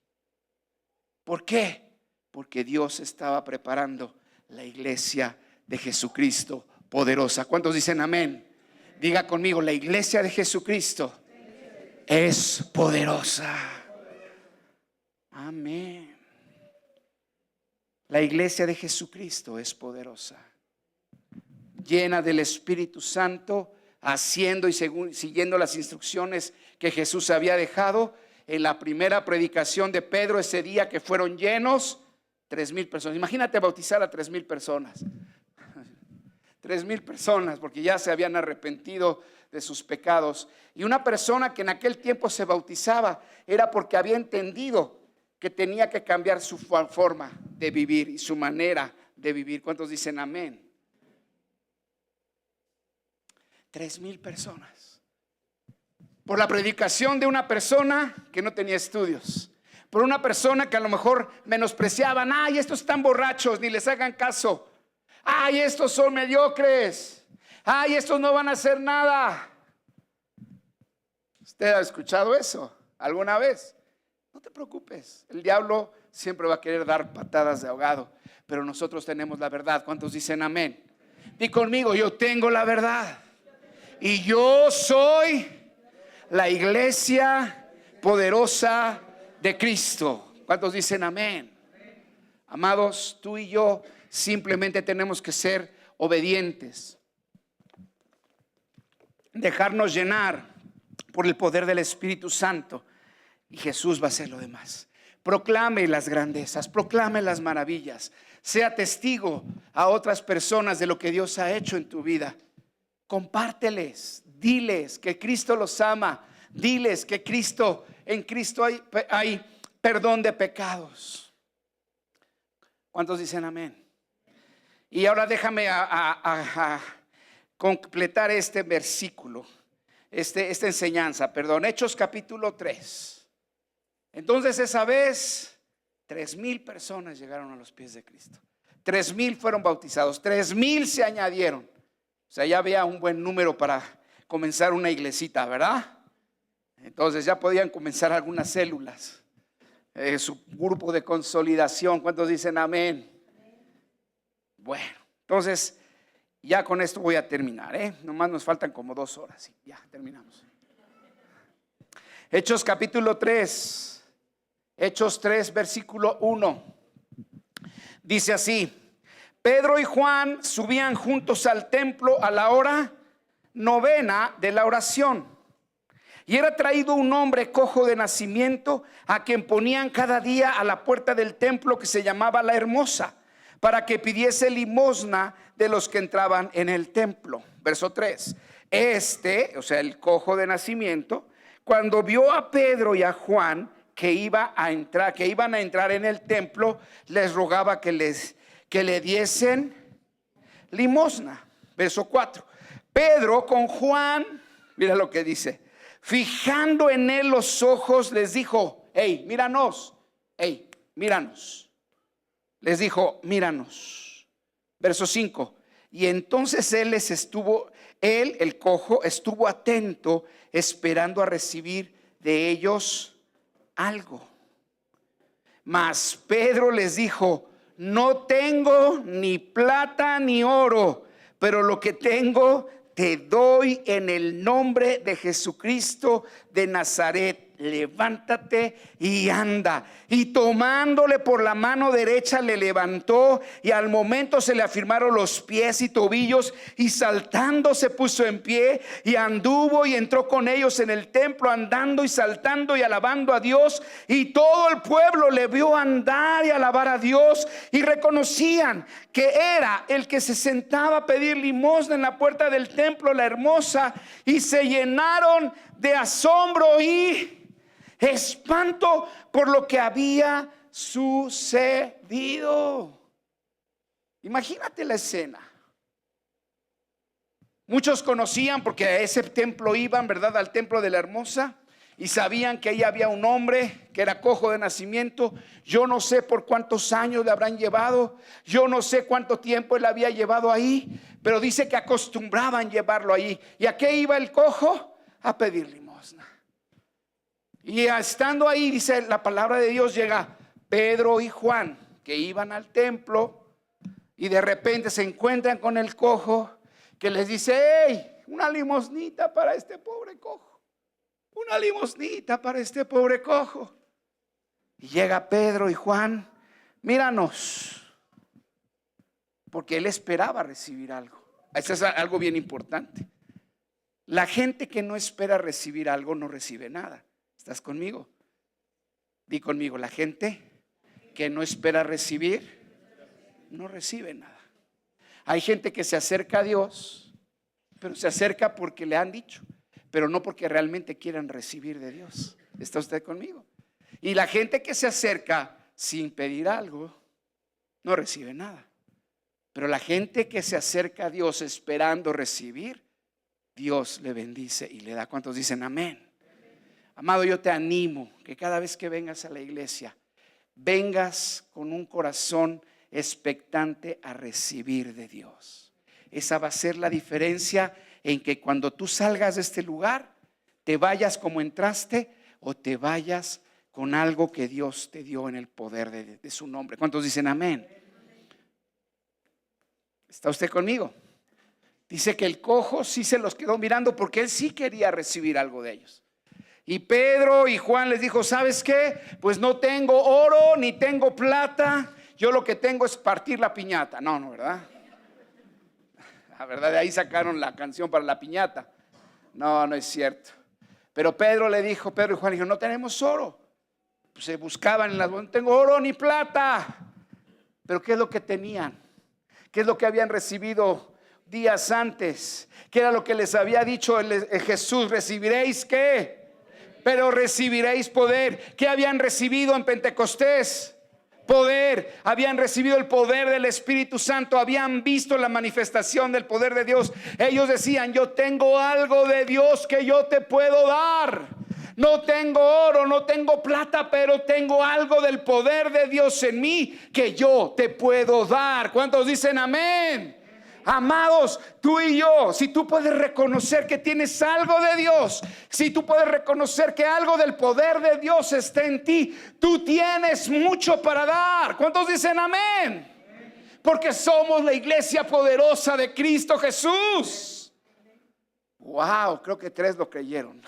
¿Por qué? Porque Dios estaba preparando la iglesia de Jesucristo poderosa. ¿Cuántos dicen amén? Diga conmigo, la iglesia de Jesucristo es poderosa. Amén. La iglesia de Jesucristo es poderosa, llena del Espíritu Santo, haciendo y siguiendo las instrucciones que Jesús había dejado. En la primera predicación de Pedro ese día, que fueron llenos 3,000 personas. Imagínate bautizar a 3,000 personas. 3,000 personas, porque ya se habían arrepentido de sus pecados. Y una persona que en aquel tiempo se bautizaba era porque había entendido que tenía que cambiar su forma de vivir y su manera de vivir. ¿Cuántos dicen amén? 3,000 personas. Por la predicación de una persona que no tenía estudios. Por una persona que a lo mejor menospreciaban. Ay, estos están borrachos, ni les hagan caso. Ay, estos son mediocres. Ay, estos no van a hacer nada. ¿Usted ha escuchado eso alguna vez? No te preocupes, el diablo siempre va a querer dar patadas de ahogado, pero nosotros tenemos la verdad. ¿Cuántos dicen amén? Di conmigo, yo tengo la verdad y yo soy la iglesia poderosa de Cristo. ¿Cuántos dicen amén? Amados, tú y yo simplemente tenemos que ser obedientes, dejarnos llenar por el poder del Espíritu Santo, y Jesús va a hacer lo demás. Proclame las grandezas, proclame las maravillas, sea testigo a otras personas de lo que Dios ha hecho en tu vida. Compárteles, diles que Cristo los ama, diles que en Cristo hay perdón de pecados. ¿Cuántos dicen amén? Y ahora déjame a completar este versículo, esta enseñanza, Hechos capítulo 3. Entonces esa vez 3,000 personas llegaron a los pies de Cristo. 3,000 fueron bautizados, 3,000 se añadieron. O sea, ya había un buen número para comenzar una iglesita, ¿verdad? Entonces ya podían comenzar algunas células, su grupo de consolidación. ¿Cuántos dicen amén? Bueno, entonces ya con esto voy a terminar, nomás nos faltan como 2 horas y ya terminamos. Hechos capítulo 3. Hechos 3, versículo 1. Dice así: Pedro y Juan subían juntos al templo a la hora 9 de la oración. Y era traído un hombre cojo de nacimiento, a quien ponían cada día a la puerta del templo, que se llamaba La Hermosa, para que pidiese limosna de los que entraban en el templo. Verso 3. O sea, el cojo de nacimiento, cuando vio a Pedro y a Juan que iban a entrar en el templo, les rogaba que le diesen limosna. Verso 4. Pedro con Juan, mira lo que dice, fijando en él los ojos, les dijo: hey, míranos. Les dijo: míranos. Verso 5. Y entonces él, el cojo, estuvo atento, esperando a recibir de ellos algo. Mas Pedro les dijo: no tengo ni plata ni oro, pero lo que tengo te doy. En el nombre de Jesucristo de Nazaret, levántate y anda. Y tomándole por la mano derecha le levantó, y al momento se le afirmaron los pies y tobillos, y saltando se puso en pie y anduvo y entró con ellos en el templo, andando y saltando y alabando a Dios. Y todo el pueblo le vio andar y alabar a Dios, y reconocían que era el que se sentaba a pedir limosna en la puerta del templo, La Hermosa, y se llenaron de asombro y espanto por lo que había sucedido. Imagínate la escena. Muchos conocían, porque a ese templo iban, ¿verdad? Al templo de La Hermosa, y sabían que ahí había un hombre que era cojo de nacimiento. Yo no sé por cuántos años le habrán llevado, yo no sé cuánto tiempo él había llevado ahí, pero dice que acostumbraban llevarlo ahí. ¿Y a qué iba el cojo? A pedir limosna. Y estando ahí, dice la palabra de Dios, llega Pedro y Juan, que iban al templo, y de repente se encuentran con el cojo, que les dice: hey, una limosnita para este pobre cojo, una limosnita para este pobre cojo. Y llega Pedro y Juan: míranos, porque él esperaba recibir algo. Eso es algo bien importante. La gente que no espera recibir algo no recibe nada. ¿Estás conmigo? Di conmigo, la gente que no espera recibir no recibe nada. Hay gente que se acerca a Dios, pero se acerca porque le han dicho, pero no porque realmente quieran recibir de Dios. ¿Está usted conmigo? Y la gente que se acerca sin pedir algo no recibe nada. Pero la gente que se acerca a Dios esperando recibir, Dios le bendice y le da. ¿Cuántos dicen amén? Amado, yo te animo que cada vez que vengas a la iglesia, vengas con un corazón expectante a recibir de Dios. Esa va a ser la diferencia en que cuando tú salgas de este lugar, te vayas como entraste o te vayas con algo que Dios te dio en el poder de su nombre. ¿Cuántos dicen amén? ¿Está usted conmigo? Dice que el cojo sí se los quedó mirando porque él sí quería recibir algo de ellos. Y Pedro y Juan les dijo, ¿sabes qué? Pues no tengo oro ni tengo plata. Yo lo que tengo es partir la piñata. No, ¿verdad? La verdad, de ahí sacaron la canción para la piñata. No es cierto. Pero Pedro y Juan dijeron, no tenemos oro. Pues se buscaban en las bolsas, no tengo oro ni plata. Pero ¿qué es lo que tenían? ¿Qué es lo que habían recibido días antes? ¿Qué era lo que les había dicho Jesús? ¿Recibiréis qué? Pero recibiréis poder. ¿Qué habían recibido en Pentecostés? Poder. Habían recibido el poder del Espíritu Santo. Habían visto la manifestación del poder de Dios. Ellos decían, yo tengo algo de Dios que yo te puedo dar. No tengo oro, no tengo plata, pero tengo algo del poder de Dios en mí que yo te puedo dar. ¿Cuántos dicen amén? Amados, tú y yo, si tú puedes reconocer que tienes algo de Dios, si tú puedes reconocer que algo del poder de Dios está en ti, tú tienes mucho para dar. ¿Cuántos dicen amén? Porque somos la iglesia poderosa de Cristo Jesús. Wow, creo que 3 lo creyeron.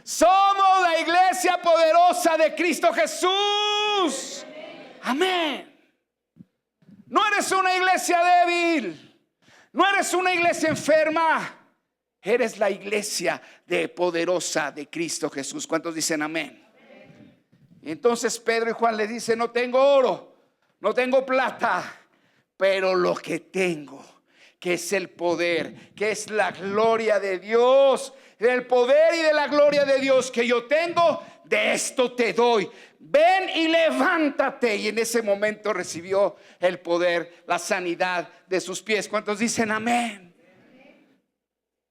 Somos la iglesia poderosa de Cristo Jesús. Amén. No eres una iglesia débil, no eres una iglesia enferma, eres la iglesia poderosa de Cristo Jesús. ¿Cuántos dicen amén? Y entonces Pedro y Juan le dicen, no tengo oro, no tengo plata, pero lo que tengo, que es el poder, que es la gloria de Dios, el poder y de la gloria de Dios que yo tengo, de esto te doy. Ven y levántate. Y en ese momento recibió el poder, la sanidad de sus pies. ¿Cuántos dicen amén?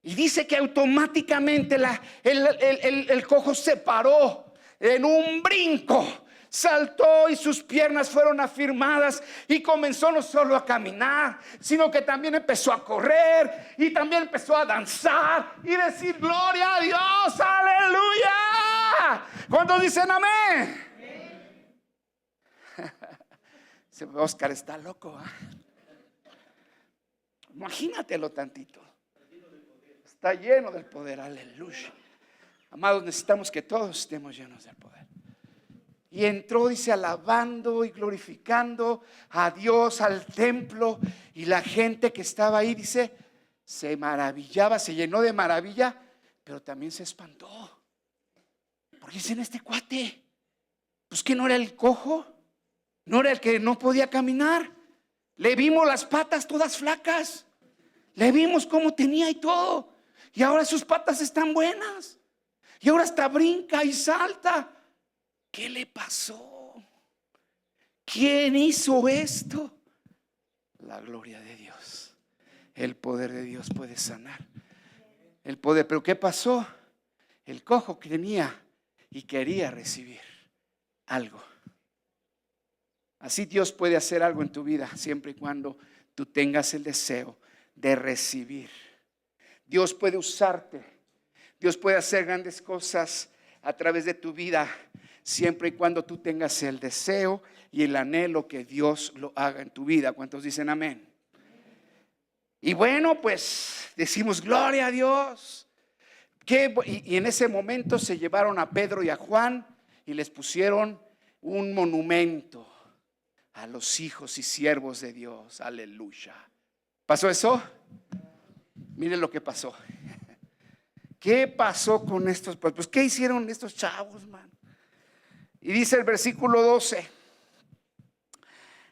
Y dice que automáticamente el cojo se paró en un brinco. Saltó y sus piernas fueron afirmadas y comenzó no solo a caminar, sino que también empezó a correr y también empezó a danzar y decir gloria a Dios, aleluya. ¿Cuántos dicen amén? Oscar está loco, ¿eh? Imagínatelo tantito. Está lleno del poder, aleluya. Amados, necesitamos que todos estemos llenos del poder. Y entró, dice, alabando y glorificando a Dios al templo. Y la gente que estaba ahí, dice, se maravillaba, se llenó de maravilla, pero también se espantó. Porque dicen, este cuate, pues que no era el cojo, no era el que no podía caminar. Le vimos las patas todas flacas, le vimos cómo tenía y todo. Y ahora sus patas están buenas. Y ahora hasta brinca y salta. ¿Qué le pasó? ¿Quién hizo esto? La gloria de Dios. El poder de Dios puede sanar. El poder, pero ¿qué pasó? El cojo tenía y quería recibir algo. Así Dios puede hacer algo en tu vida siempre y cuando tú tengas el deseo de recibir. Dios puede usarte. Dios puede hacer grandes cosas a través de tu vida siempre y cuando tú tengas el deseo y el anhelo que Dios lo haga en tu vida. ¿Cuántos dicen amén? Y bueno, pues decimos gloria a Dios. Y en ese momento se llevaron a Pedro y a Juan y les pusieron un monumento a los hijos y siervos de Dios. Aleluya. ¿Pasó eso? Miren lo que pasó. ¿Qué pasó con estos? Pues ¿qué hicieron estos chavos, man? Y dice el versículo 12.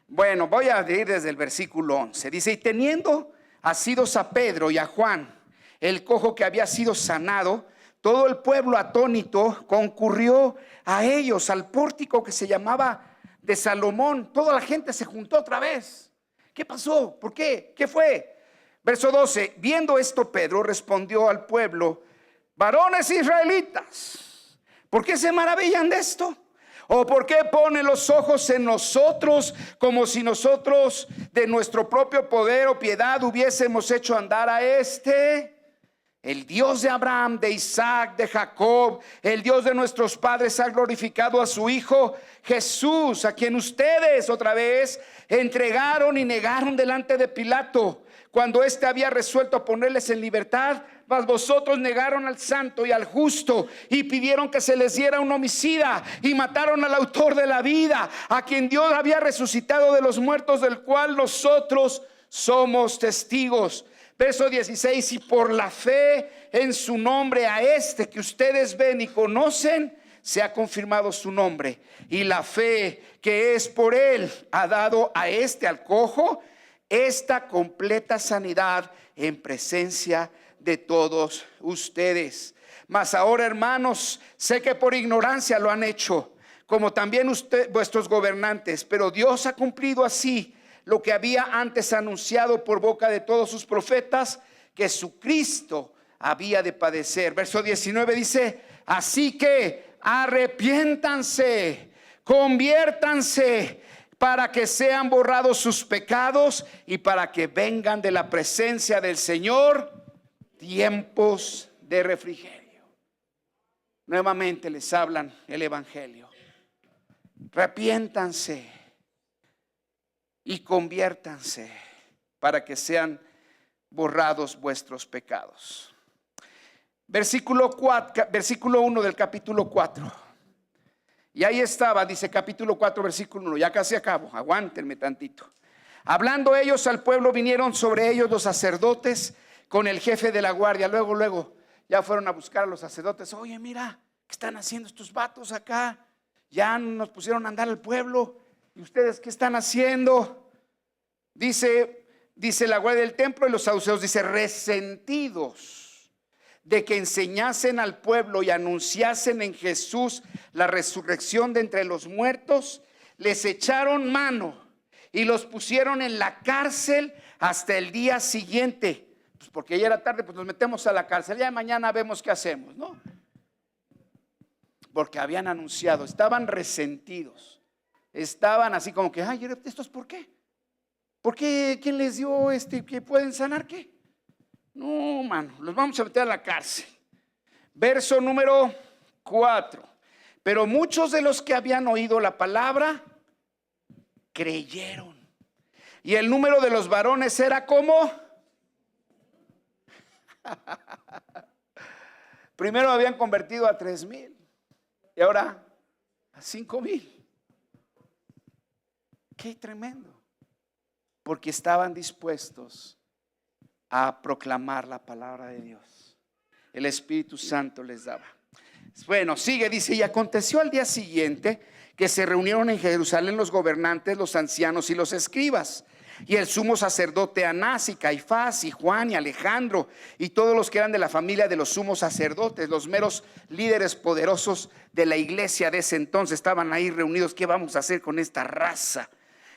Bueno, voy a leer desde el versículo 11. Dice: y teniendo asidos a Pedro y a Juan, el cojo que había sido sanado, todo el pueblo atónito concurrió a ellos al pórtico que se llamaba de Salomón. Toda la gente se juntó otra vez. ¿Qué pasó? ¿Por qué? ¿Qué fue? Verso 12. Viendo esto, Pedro respondió al pueblo: varones israelitas, ¿por qué se maravillan de esto? ¿O por qué ponen los ojos en nosotros como si nosotros de nuestro propio poder o piedad hubiésemos hecho andar a este? El Dios de Abraham, de Isaac, de Jacob, el Dios de nuestros padres ha glorificado a su Hijo Jesús, a quien ustedes otra vez entregaron y negaron delante de Pilato, cuando éste había resuelto ponerles en libertad. Mas vosotros negaron al santo y al justo y pidieron que se les diera un homicida y mataron al autor de la vida, a quien Dios había resucitado de los muertos, del cual nosotros somos testigos. Verso 16: y por la fe en su nombre a este que ustedes ven y conocen, se ha confirmado su nombre. Y la fe que es por él ha dado a este, al cojo, esta completa sanidad en presencia de todos ustedes. Mas ahora, hermanos, sé que por ignorancia lo han hecho, como también vuestros gobernantes, pero Dios ha cumplido así lo que había antes anunciado por boca de todos sus profetas, que su Cristo había de padecer. Verso 19 dice: así que arrepiéntanse, conviértanse, para que sean borrados sus pecados y para que vengan de la presencia del Señor tiempos de refrigerio. Nuevamente les hablan el evangelio. Arrepiéntanse y conviértanse para que sean borrados vuestros pecados. Versículo 1 del capítulo 4. Y ahí estaba, dice capítulo 4, versículo 1. Ya casi acabo, aguántenme tantito. Hablando ellos al pueblo, vinieron sobre ellos los sacerdotes con el jefe de la guardia. Luego ya fueron a buscar a los sacerdotes. Oye, mira, ¿qué están haciendo estos vatos acá? Ya nos pusieron a andar al pueblo. ¿Y ustedes qué están haciendo? Dice la guardia del templo y los saduceos, dice, resentidos de que enseñasen al pueblo y anunciasen en Jesús la resurrección de entre los muertos, les echaron mano y los pusieron en la cárcel hasta el día siguiente. Pues porque ya era tarde, pues nos metemos a la cárcel, ya mañana vemos qué hacemos, ¿no? Porque habían anunciado, estaban resentidos, estaban así como que, ay, ¿estos por qué? ¿Por qué? ¿Quién les dio que pueden sanar qué? No, mano, los vamos a meter a la cárcel. Verso número 4. Pero muchos de los que habían oído la palabra creyeron. Y el número de los varones era como primero habían convertido a 3,000 y ahora a 5,000. Qué tremendo. Porque estaban dispuestos a proclamar la palabra de Dios. El Espíritu Santo les daba. Bueno, sigue, dice: y aconteció al día siguiente que se reunieron en Jerusalén los gobernantes, los ancianos y los escribas, y el sumo sacerdote Anás y Caifás y Juan y Alejandro y todos los que eran de la familia de los sumos sacerdotes, los meros líderes poderosos de la iglesia de ese entonces. Estaban ahí reunidos. ¿Qué vamos a hacer con esta raza?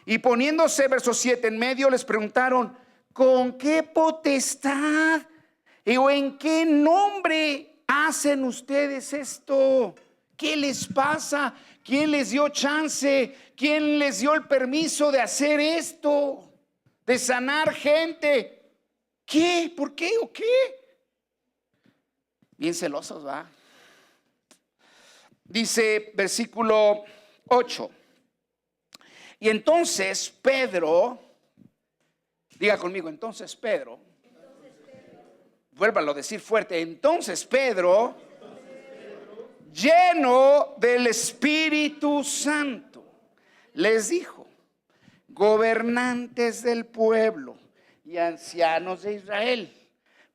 Y poniéndose, verso 7, en medio, les preguntaron: ¿con qué potestad o en qué nombre hacen ustedes esto? ¿Qué les pasa? ¿Quién les dio chance? ¿Quién les dio el permiso de hacer esto? De sanar gente. ¿Qué? ¿Por qué o qué? Bien celosos, ¿va? Dice versículo 8. Y entonces Pedro, diga conmigo, entonces Pedro, vuélvalo a decir fuerte, entonces Pedro, lleno del Espíritu Santo, les dijo: gobernantes del pueblo y ancianos de Israel,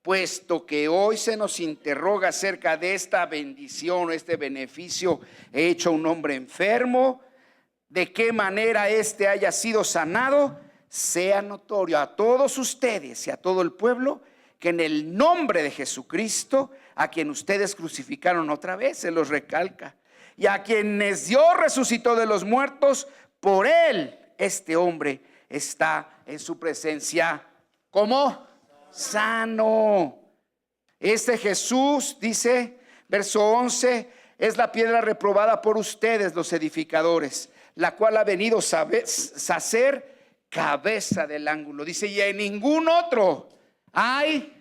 puesto que hoy se nos interroga acerca de esta bendición, este beneficio hecho a un hombre enfermo, de qué manera éste haya sido sanado, sea notorio a todos ustedes y a todo el pueblo que en el nombre de Jesucristo, a quien ustedes crucificaron otra vez, se los recalca, y a quienes Dios resucitó de los muertos, por él este hombre está en su presencia como sano. Este Jesús, dice verso 11, es la piedra reprobada por ustedes los edificadores, la cual ha venido a ser cabeza del ángulo. Dice, y en ningún otro hay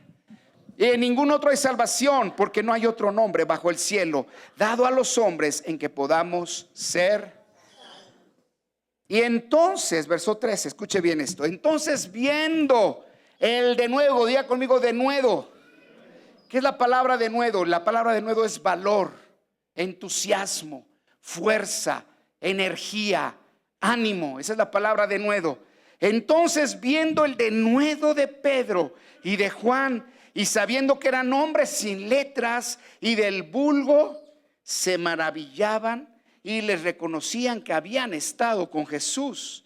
salvación, porque no hay otro nombre bajo el cielo dado a los hombres en que podamos ser. Y entonces, verso 13, escuche bien esto. Entonces, viendo el denuedo, diga conmigo denuedo. ¿Qué es la palabra denuedo? La palabra denuedo es valor, entusiasmo, fuerza, energía, ánimo. Esa es la palabra denuedo. Entonces, viendo el denuedo de Pedro y de Juan, y sabiendo que eran hombres sin letras y del vulgo, se maravillaban y les reconocían que habían estado con Jesús.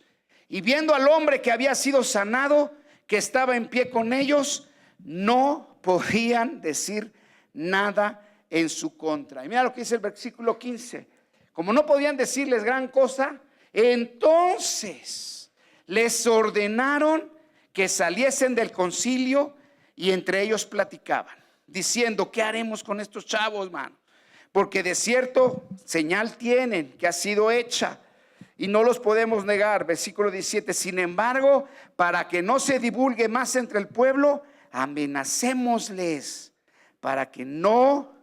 Y viendo al hombre que había sido sanado, que estaba en pie con ellos, no podían decir nada en su contra. Y mira lo que dice el versículo 15. Como no podían decirles gran cosa, entonces les ordenaron que saliesen del concilio, y entre ellos platicaban, diciendo, ¿qué haremos con estos chavos, mano? Porque de cierto señal tienen que ha sido hecha y no los podemos negar. Versículo 17, sin embargo, para que no se divulgue más entre el pueblo, amenacémosles para que no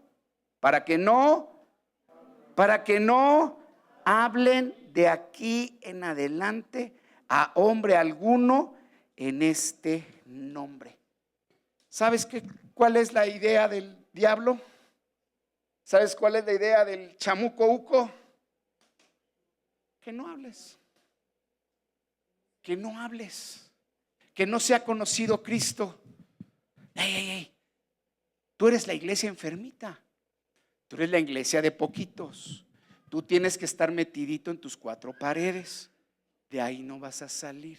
hablen de aquí en adelante a hombre alguno en este nombre. ¿Sabes cuál es la idea del diablo? ¿Sabes cuál es la idea del chamuco uco? Que no hables. Que no hables. Que no sea conocido Cristo. Hey. Tú eres la iglesia enfermita. Tú eres la iglesia de poquitos. Tú tienes que estar metidito en tus cuatro paredes. De ahí no vas a salir.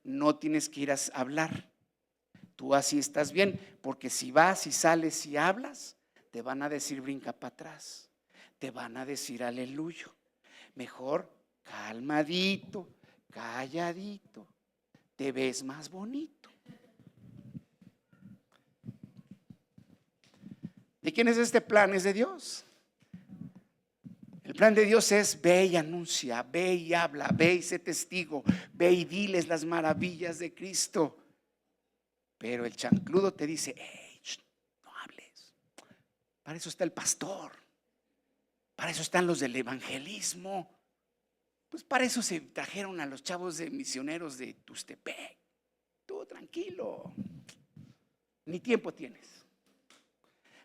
No tienes que ir a hablar. Tú así estás bien, porque si vas y sales y hablas, te van a decir brinca para atrás, te van a decir aleluya. Mejor calmadito, calladito, te ves más bonito. ¿De quién es este plan? Es de Dios. El plan de Dios es ve y anuncia, ve y habla, ve y sé testigo, ve y diles las maravillas de Cristo. Pero el chancludo te dice, hey, no hables. Para eso está el pastor. Para eso están los del evangelismo. Pues para eso se trajeron a los chavos de misioneros de Tustepec. Tú tranquilo. Ni tiempo tienes.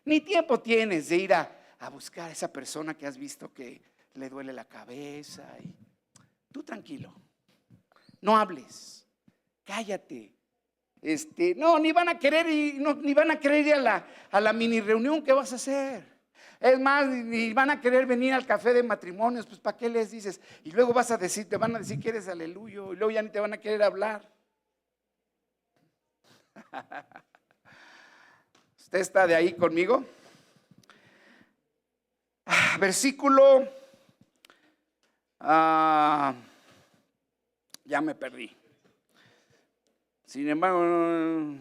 Ni tiempo tienes de ir a buscar a esa persona que has visto que le duele la cabeza. Tú tranquilo. No hables. Cállate. No, ni van a querer ir a la mini reunión que vas a hacer. Es más, ni van a querer venir al café de matrimonios. Pues ¿para qué les dices? Y luego te van a decir que eres aleluya, y luego ya ni te van a querer hablar. ¿Usted está de ahí conmigo? Versículo ya me perdí. Sin embargo,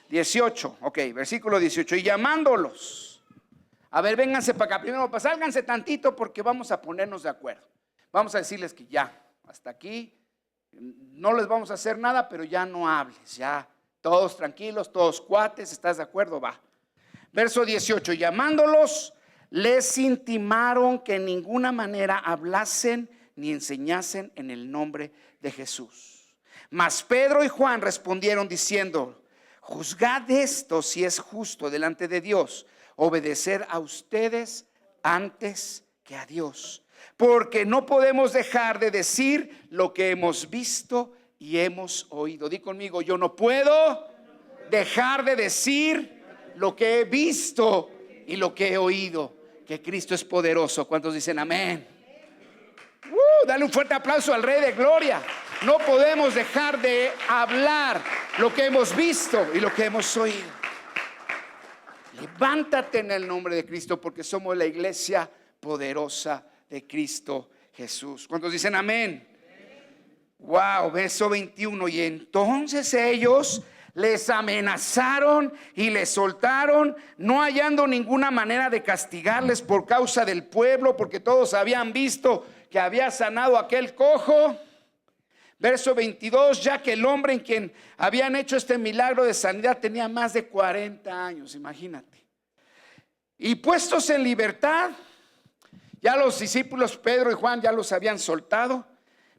18, ok, versículo 18. Y llamándolos, a ver, vénganse para acá. Primero, pues sálganse tantito porque vamos a ponernos de acuerdo. Vamos a decirles que ya, hasta aquí, no les vamos a hacer nada, pero ya no hables, ya, todos tranquilos, todos cuates, ¿estás de acuerdo? Va. Verso 18, llamándolos, les intimaron que en ninguna manera hablasen ni enseñasen en el nombre de Jesús. Mas Pedro y Juan respondieron diciendo, juzgad esto si es justo delante de Dios, obedecer a ustedes antes que a Dios. porque no podemos dejar de decir lo que hemos visto y hemos oído. Di conmigo, yo no puedo dejar de decir lo que he visto y lo que he oído, que Cristo es poderoso. ¿Cuántos dicen amén? Dale un fuerte aplauso al Rey de Gloria. No podemos dejar de hablar lo que hemos visto y lo que hemos oído. Levántate en el nombre de Cristo, porque somos la iglesia poderosa de Cristo Jesús. ¿Cuántos dicen amén? Wow, verso 21. Y entonces ellos les amenazaron y les soltaron, no hallando ninguna manera de castigarles por causa del pueblo, porque todos habían visto que había sanado a aquel cojo. Verso 22, ya que el hombre en quien habían hecho este milagro de sanidad tenía más de 40 años, imagínate. Y puestos en libertad, ya los discípulos Pedro y Juan ya los habían soltado,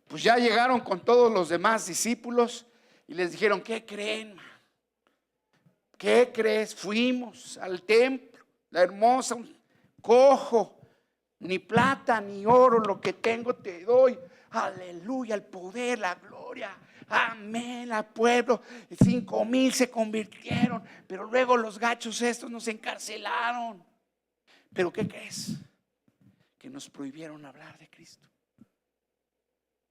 pues ya llegaron con todos los demás discípulos y les dijeron, ¿qué creen? ¿Qué crees? Fuimos al templo, la hermosa, un cojo, ni plata ni oro, lo que tengo te doy. Aleluya, el poder, la gloria, amén, al pueblo. 5,000 se convirtieron, pero luego los gachos estos nos encarcelaron. Pero ¿qué crees? Que nos prohibieron hablar de Cristo.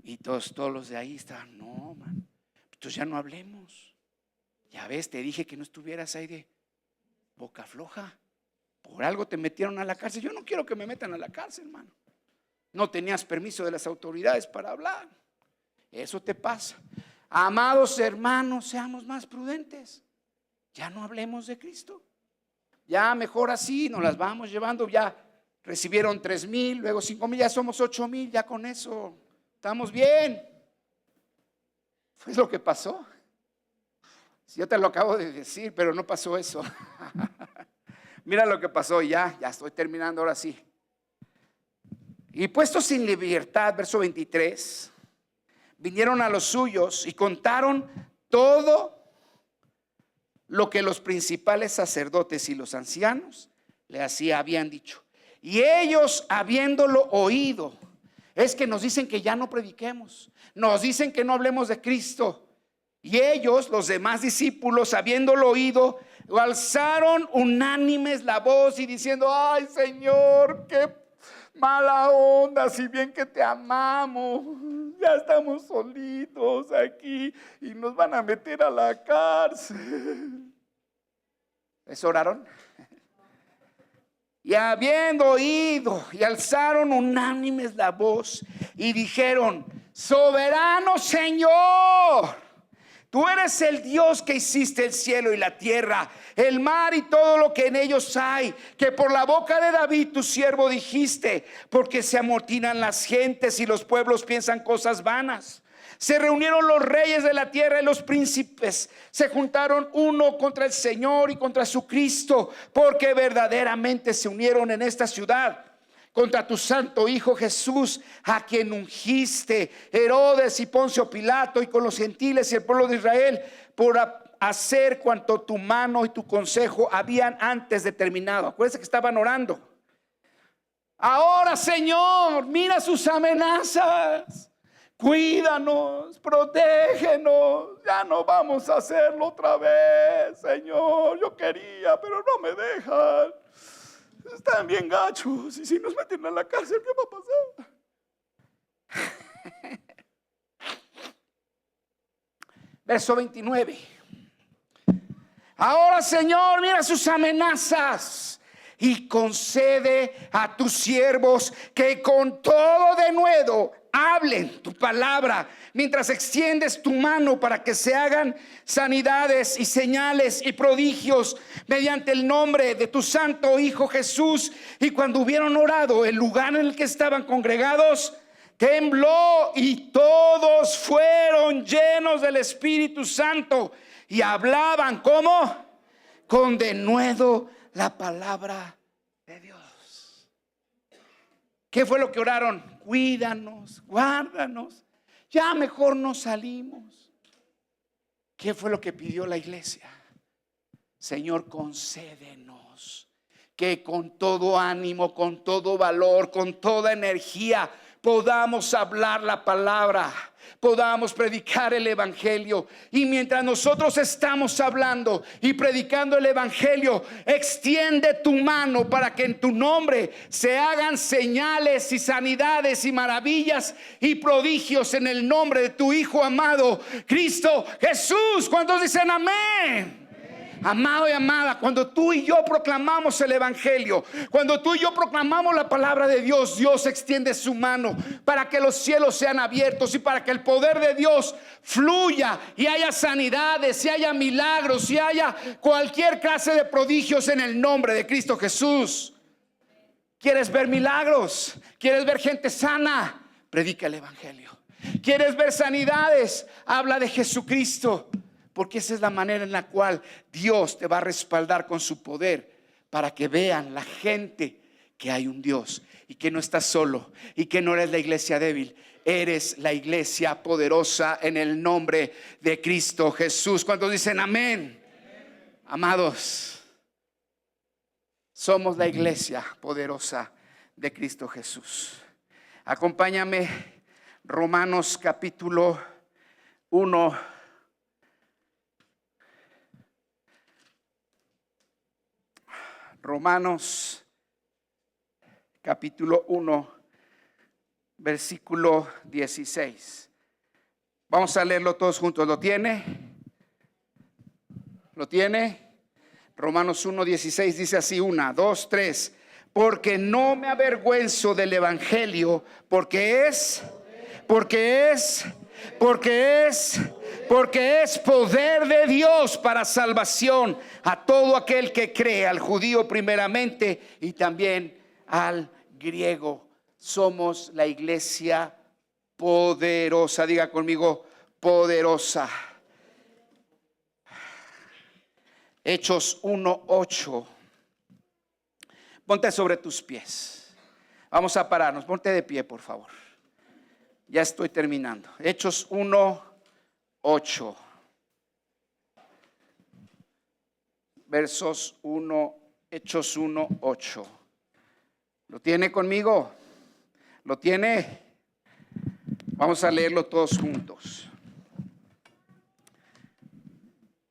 Y todos los de ahí estaban, no, man, entonces ya no hablemos. Ya ves, te dije que no estuvieras ahí de boca floja. Por algo te metieron a la cárcel. Yo no quiero que me metan a la cárcel, hermano. No tenías permiso de las autoridades para hablar. Eso te pasa. Amados hermanos, seamos más prudentes. Ya no hablemos de Cristo. Ya mejor así, nos las vamos llevando. Ya recibieron 3,000, luego 5,000, ya somos 8,000. Ya con eso estamos bien. Fue lo que pasó. Si yo te lo acabo de decir, pero no pasó eso. Mira lo que pasó, ya estoy terminando ahora sí. Y puestos en libertad, verso 23, vinieron a los suyos y contaron todo lo que los principales sacerdotes y los ancianos le habían dicho. Y ellos, habiéndolo oído, es que nos dicen que ya no prediquemos, nos dicen que no hablemos de Cristo. Y ellos, los demás discípulos, habiéndolo oído, alzaron unánimes la voz y diciendo, ay Señor, qué mala onda, si bien que te amamos, ya estamos solitos aquí y nos van a meter a la cárcel. ¿Eso oraron? Y habiendo oído, y alzaron unánimes la voz y dijeron, soberano Señor, tú eres el Dios que hiciste el cielo y la tierra, el mar y todo lo que en ellos hay, que por la boca de David tu siervo dijiste, porque se amotinan las gentes y los pueblos piensan cosas vanas. Se reunieron los reyes de la tierra y los príncipes, se juntaron uno contra el Señor y contra su Cristo, porque verdaderamente se unieron en esta ciudad contra tu santo Hijo Jesús, a quien ungiste, Herodes y Poncio Pilato, y con los gentiles y el pueblo de Israel, por hacer cuanto tu mano y tu consejo habían antes determinado. Acuérdense que estaban orando. Ahora, Señor, mira sus amenazas. Cuídanos, protégenos. Ya no vamos a hacerlo otra vez, Señor. Yo quería, pero no me dejan. Están bien gachos. Y si nos meten a la cárcel, ¿qué va a pasar? Verso 29. Ahora, Señor, mira sus amenazas y concede a tus siervos que con todo denuedo hablen tu palabra, mientras extiendes tu mano para que se hagan sanidades y señales y prodigios mediante el nombre de tu santo Hijo Jesús. Y cuando hubieron orado, el lugar en el que estaban congregados tembló y todos fueron llenos del Espíritu Santo y hablaban ¿cómo? Con denuedo la palabra de Dios. ¿Qué fue lo que oraron? Cuídanos, guárdanos. Ya mejor no salimos. ¿Qué fue lo que pidió la iglesia? Señor, concédenos que con todo ánimo, con todo valor, con toda energía podamos hablar la palabra, podamos predicar el evangelio. Y mientras nosotros estamos hablando y predicando el evangelio, extiende tu mano para que en tu nombre se hagan señales y sanidades y maravillas y prodigios en el nombre de tu Hijo amado, Cristo Jesús. ¿Cuántos dicen amén? Amado y amada, cuando tú y yo proclamamos el evangelio, cuando tú y yo proclamamos la palabra de Dios, Dios extiende su mano para que los cielos sean abiertos y para que el poder de Dios fluya y haya sanidades, y haya milagros, y haya cualquier clase de prodigios en el nombre de Cristo Jesús. ¿Quieres ver milagros? ¿Quieres ver gente sana? Predica el evangelio. ¿Quieres ver sanidades? Habla de Jesucristo. Porque esa es la manera en la cual Dios te va a respaldar con su poder, para que vean la gente que hay un Dios y que no estás solo y que no eres la iglesia débil. Eres la iglesia poderosa en el nombre de Cristo Jesús. ¿Cuántos dicen amén? Amados, somos la iglesia poderosa de Cristo Jesús. Acompáñame, Romanos capítulo 1. Romanos capítulo 1, versículo 16. Vamos a leerlo todos juntos. ¿Lo tiene? ¿Lo tiene? Romanos 1, 16 dice así: 1, 2, 3. Porque no me avergüenzo del evangelio, porque es poder de Dios para salvación a todo aquel que cree, al judío primeramente y también al griego. Somos la iglesia poderosa. Diga conmigo, poderosa. Hechos 1:8. Ponte sobre tus pies. Vamos a pararnos. Ponte de pie, por favor. Ya estoy terminando. Hechos 1:8. Versos 1, Hechos 1:8. ¿Lo tiene conmigo? ¿Lo tiene? Vamos a leerlo todos juntos.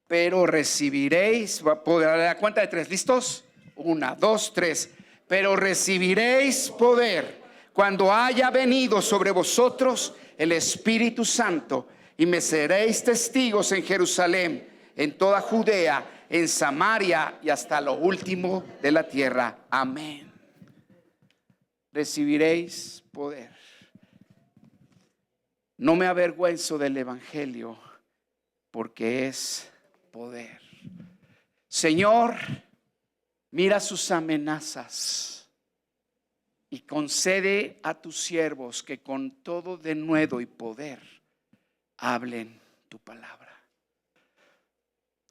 Pero recibiréis, a la cuenta de 3, ¿listos? 1, 2, 3. Pero recibiréis poder cuando haya venido sobre vosotros el Espíritu Santo, y me seréis testigos en Jerusalén, en toda Judea, en Samaria y hasta lo último de la tierra. Amén. Recibiréis poder. No me avergüenzo del evangelio, porque es poder. Señor, mira sus amenazas y concede a tus siervos que con todo denuedo y poder hablen tu palabra.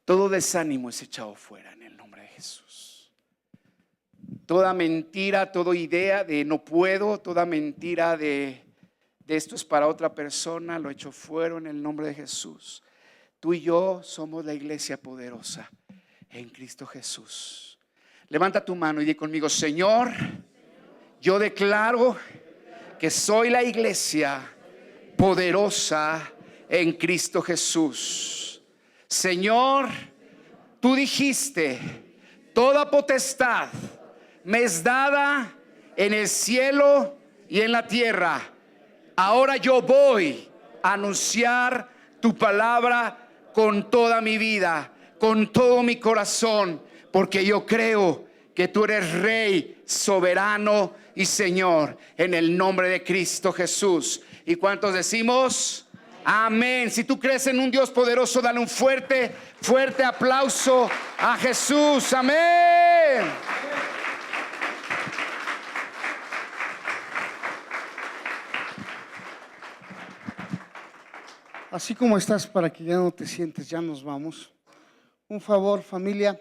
Todo desánimo es echado fuera en el nombre de Jesús. Toda mentira, toda idea de no puedo, toda mentira de esto es para otra persona, lo echo fuera en el nombre de Jesús. Tú y yo somos la iglesia poderosa en Cristo Jesús. Levanta tu mano y di conmigo: Señor, yo declaro que soy la iglesia poderosa en Cristo Jesús. Señor, tú dijiste: toda potestad me es dada en el cielo y en la tierra. Ahora yo voy a anunciar tu palabra con toda mi vida, con todo mi corazón, porque yo creo que tú eres Rey, soberano y Señor, en el nombre de Cristo Jesús. ¿Y cuántos decimos? Amén. Si tú crees en un Dios poderoso, dale un fuerte aplauso a Jesús. Amén. Así como estás, para que ya no te sientes, ya nos vamos. Un favor, familia,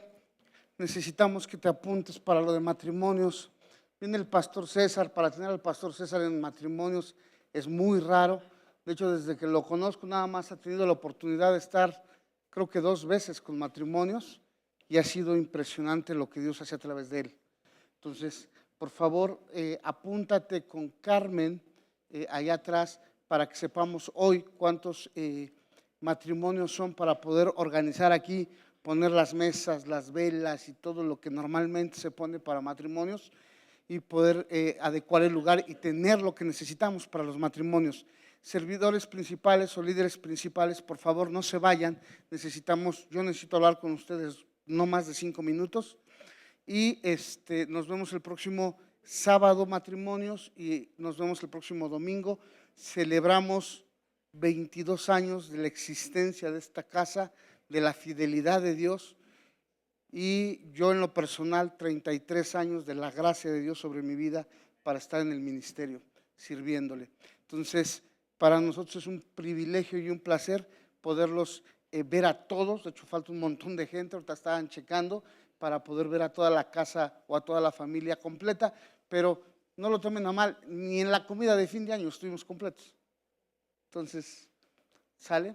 necesitamos que te apuntes para lo de matrimonios. Viene el pastor César. Para tener al pastor César en matrimonios es muy raro. De hecho, desde que lo conozco, nada más ha tenido la oportunidad de estar, creo que 2 veces con matrimonios, y ha sido impresionante lo que Dios hace a través de él. Entonces, por favor, apúntate con Carmen allá atrás para que sepamos hoy cuántos matrimonios son para poder organizar aquí, poner las mesas, las velas y todo lo que normalmente se pone para matrimonios y poder adecuar el lugar y tener lo que necesitamos para los matrimonios. Servidores principales o líderes principales, por favor, no se vayan. Yo necesito hablar con ustedes no más de 5 minutos. Y nos vemos el próximo sábado, matrimonios, y nos vemos el próximo domingo. Celebramos 22 años de la existencia de esta casa, de la fidelidad de Dios, y yo en lo personal 33 años de la gracia de Dios sobre mi vida para estar en el ministerio, sirviéndole. Entonces, para nosotros es un privilegio y un placer poderlos ver a todos. De hecho, falta un montón de gente, ahorita estaban checando para poder ver a toda la casa o a toda la familia completa, pero no lo tomen a mal, ni en la comida de fin de año estuvimos completos. Entonces, ¿sale?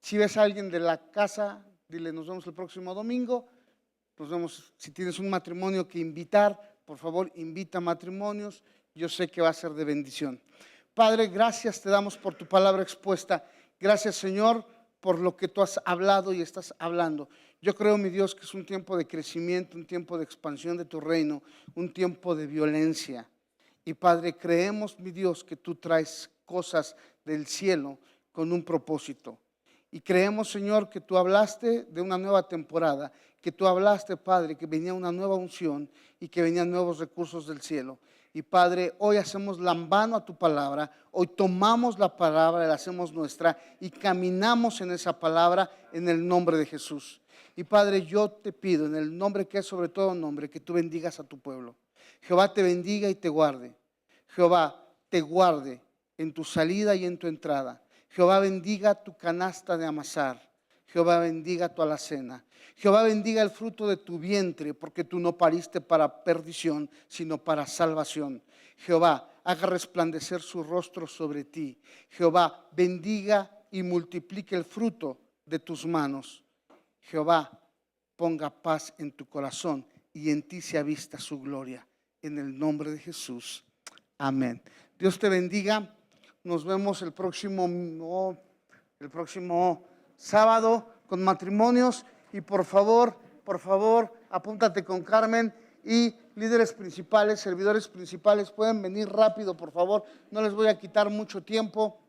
Si ves a alguien de la casa, dile, nos vemos el próximo domingo. Nos vemos. Si tienes un matrimonio que invitar, por favor, invita matrimonios. Yo sé que va a ser de bendición. Padre, gracias te damos por tu palabra expuesta. Gracias, Señor, por lo que tú has hablado y estás hablando. Yo creo, mi Dios, que es un tiempo de crecimiento, un tiempo de expansión de tu reino, un tiempo de violencia. Y Padre, creemos, mi Dios, que tú traes cosas del cielo con un propósito. Y creemos, Señor, que tú hablaste de una nueva temporada, que tú hablaste, Padre, que venía una nueva unción y que venían nuevos recursos del cielo. Y Padre, hoy hacemos lambano a tu palabra, hoy tomamos la palabra, la hacemos nuestra y caminamos en esa palabra en el nombre de Jesús. Y Padre, yo te pido en el nombre que es sobre todo nombre, que tú bendigas a tu pueblo. Jehová te bendiga y te guarde. Jehová te guarde en tu salida y en tu entrada. Jehová bendiga tu canasta de amasar. Jehová bendiga tu alacena. Jehová bendiga el fruto de tu vientre, porque tú no pariste para perdición, sino para salvación. Jehová haga resplandecer su rostro sobre ti. Jehová bendiga y multiplique el fruto de tus manos. Jehová ponga paz en tu corazón y en ti se avista su gloria. En el nombre de Jesús. Amén. Dios te bendiga. Nos vemos el próximo sábado con matrimonios. Y por favor, apúntate con Carmen. Y líderes principales, servidores principales, pueden venir rápido, por favor. No les voy a quitar mucho tiempo.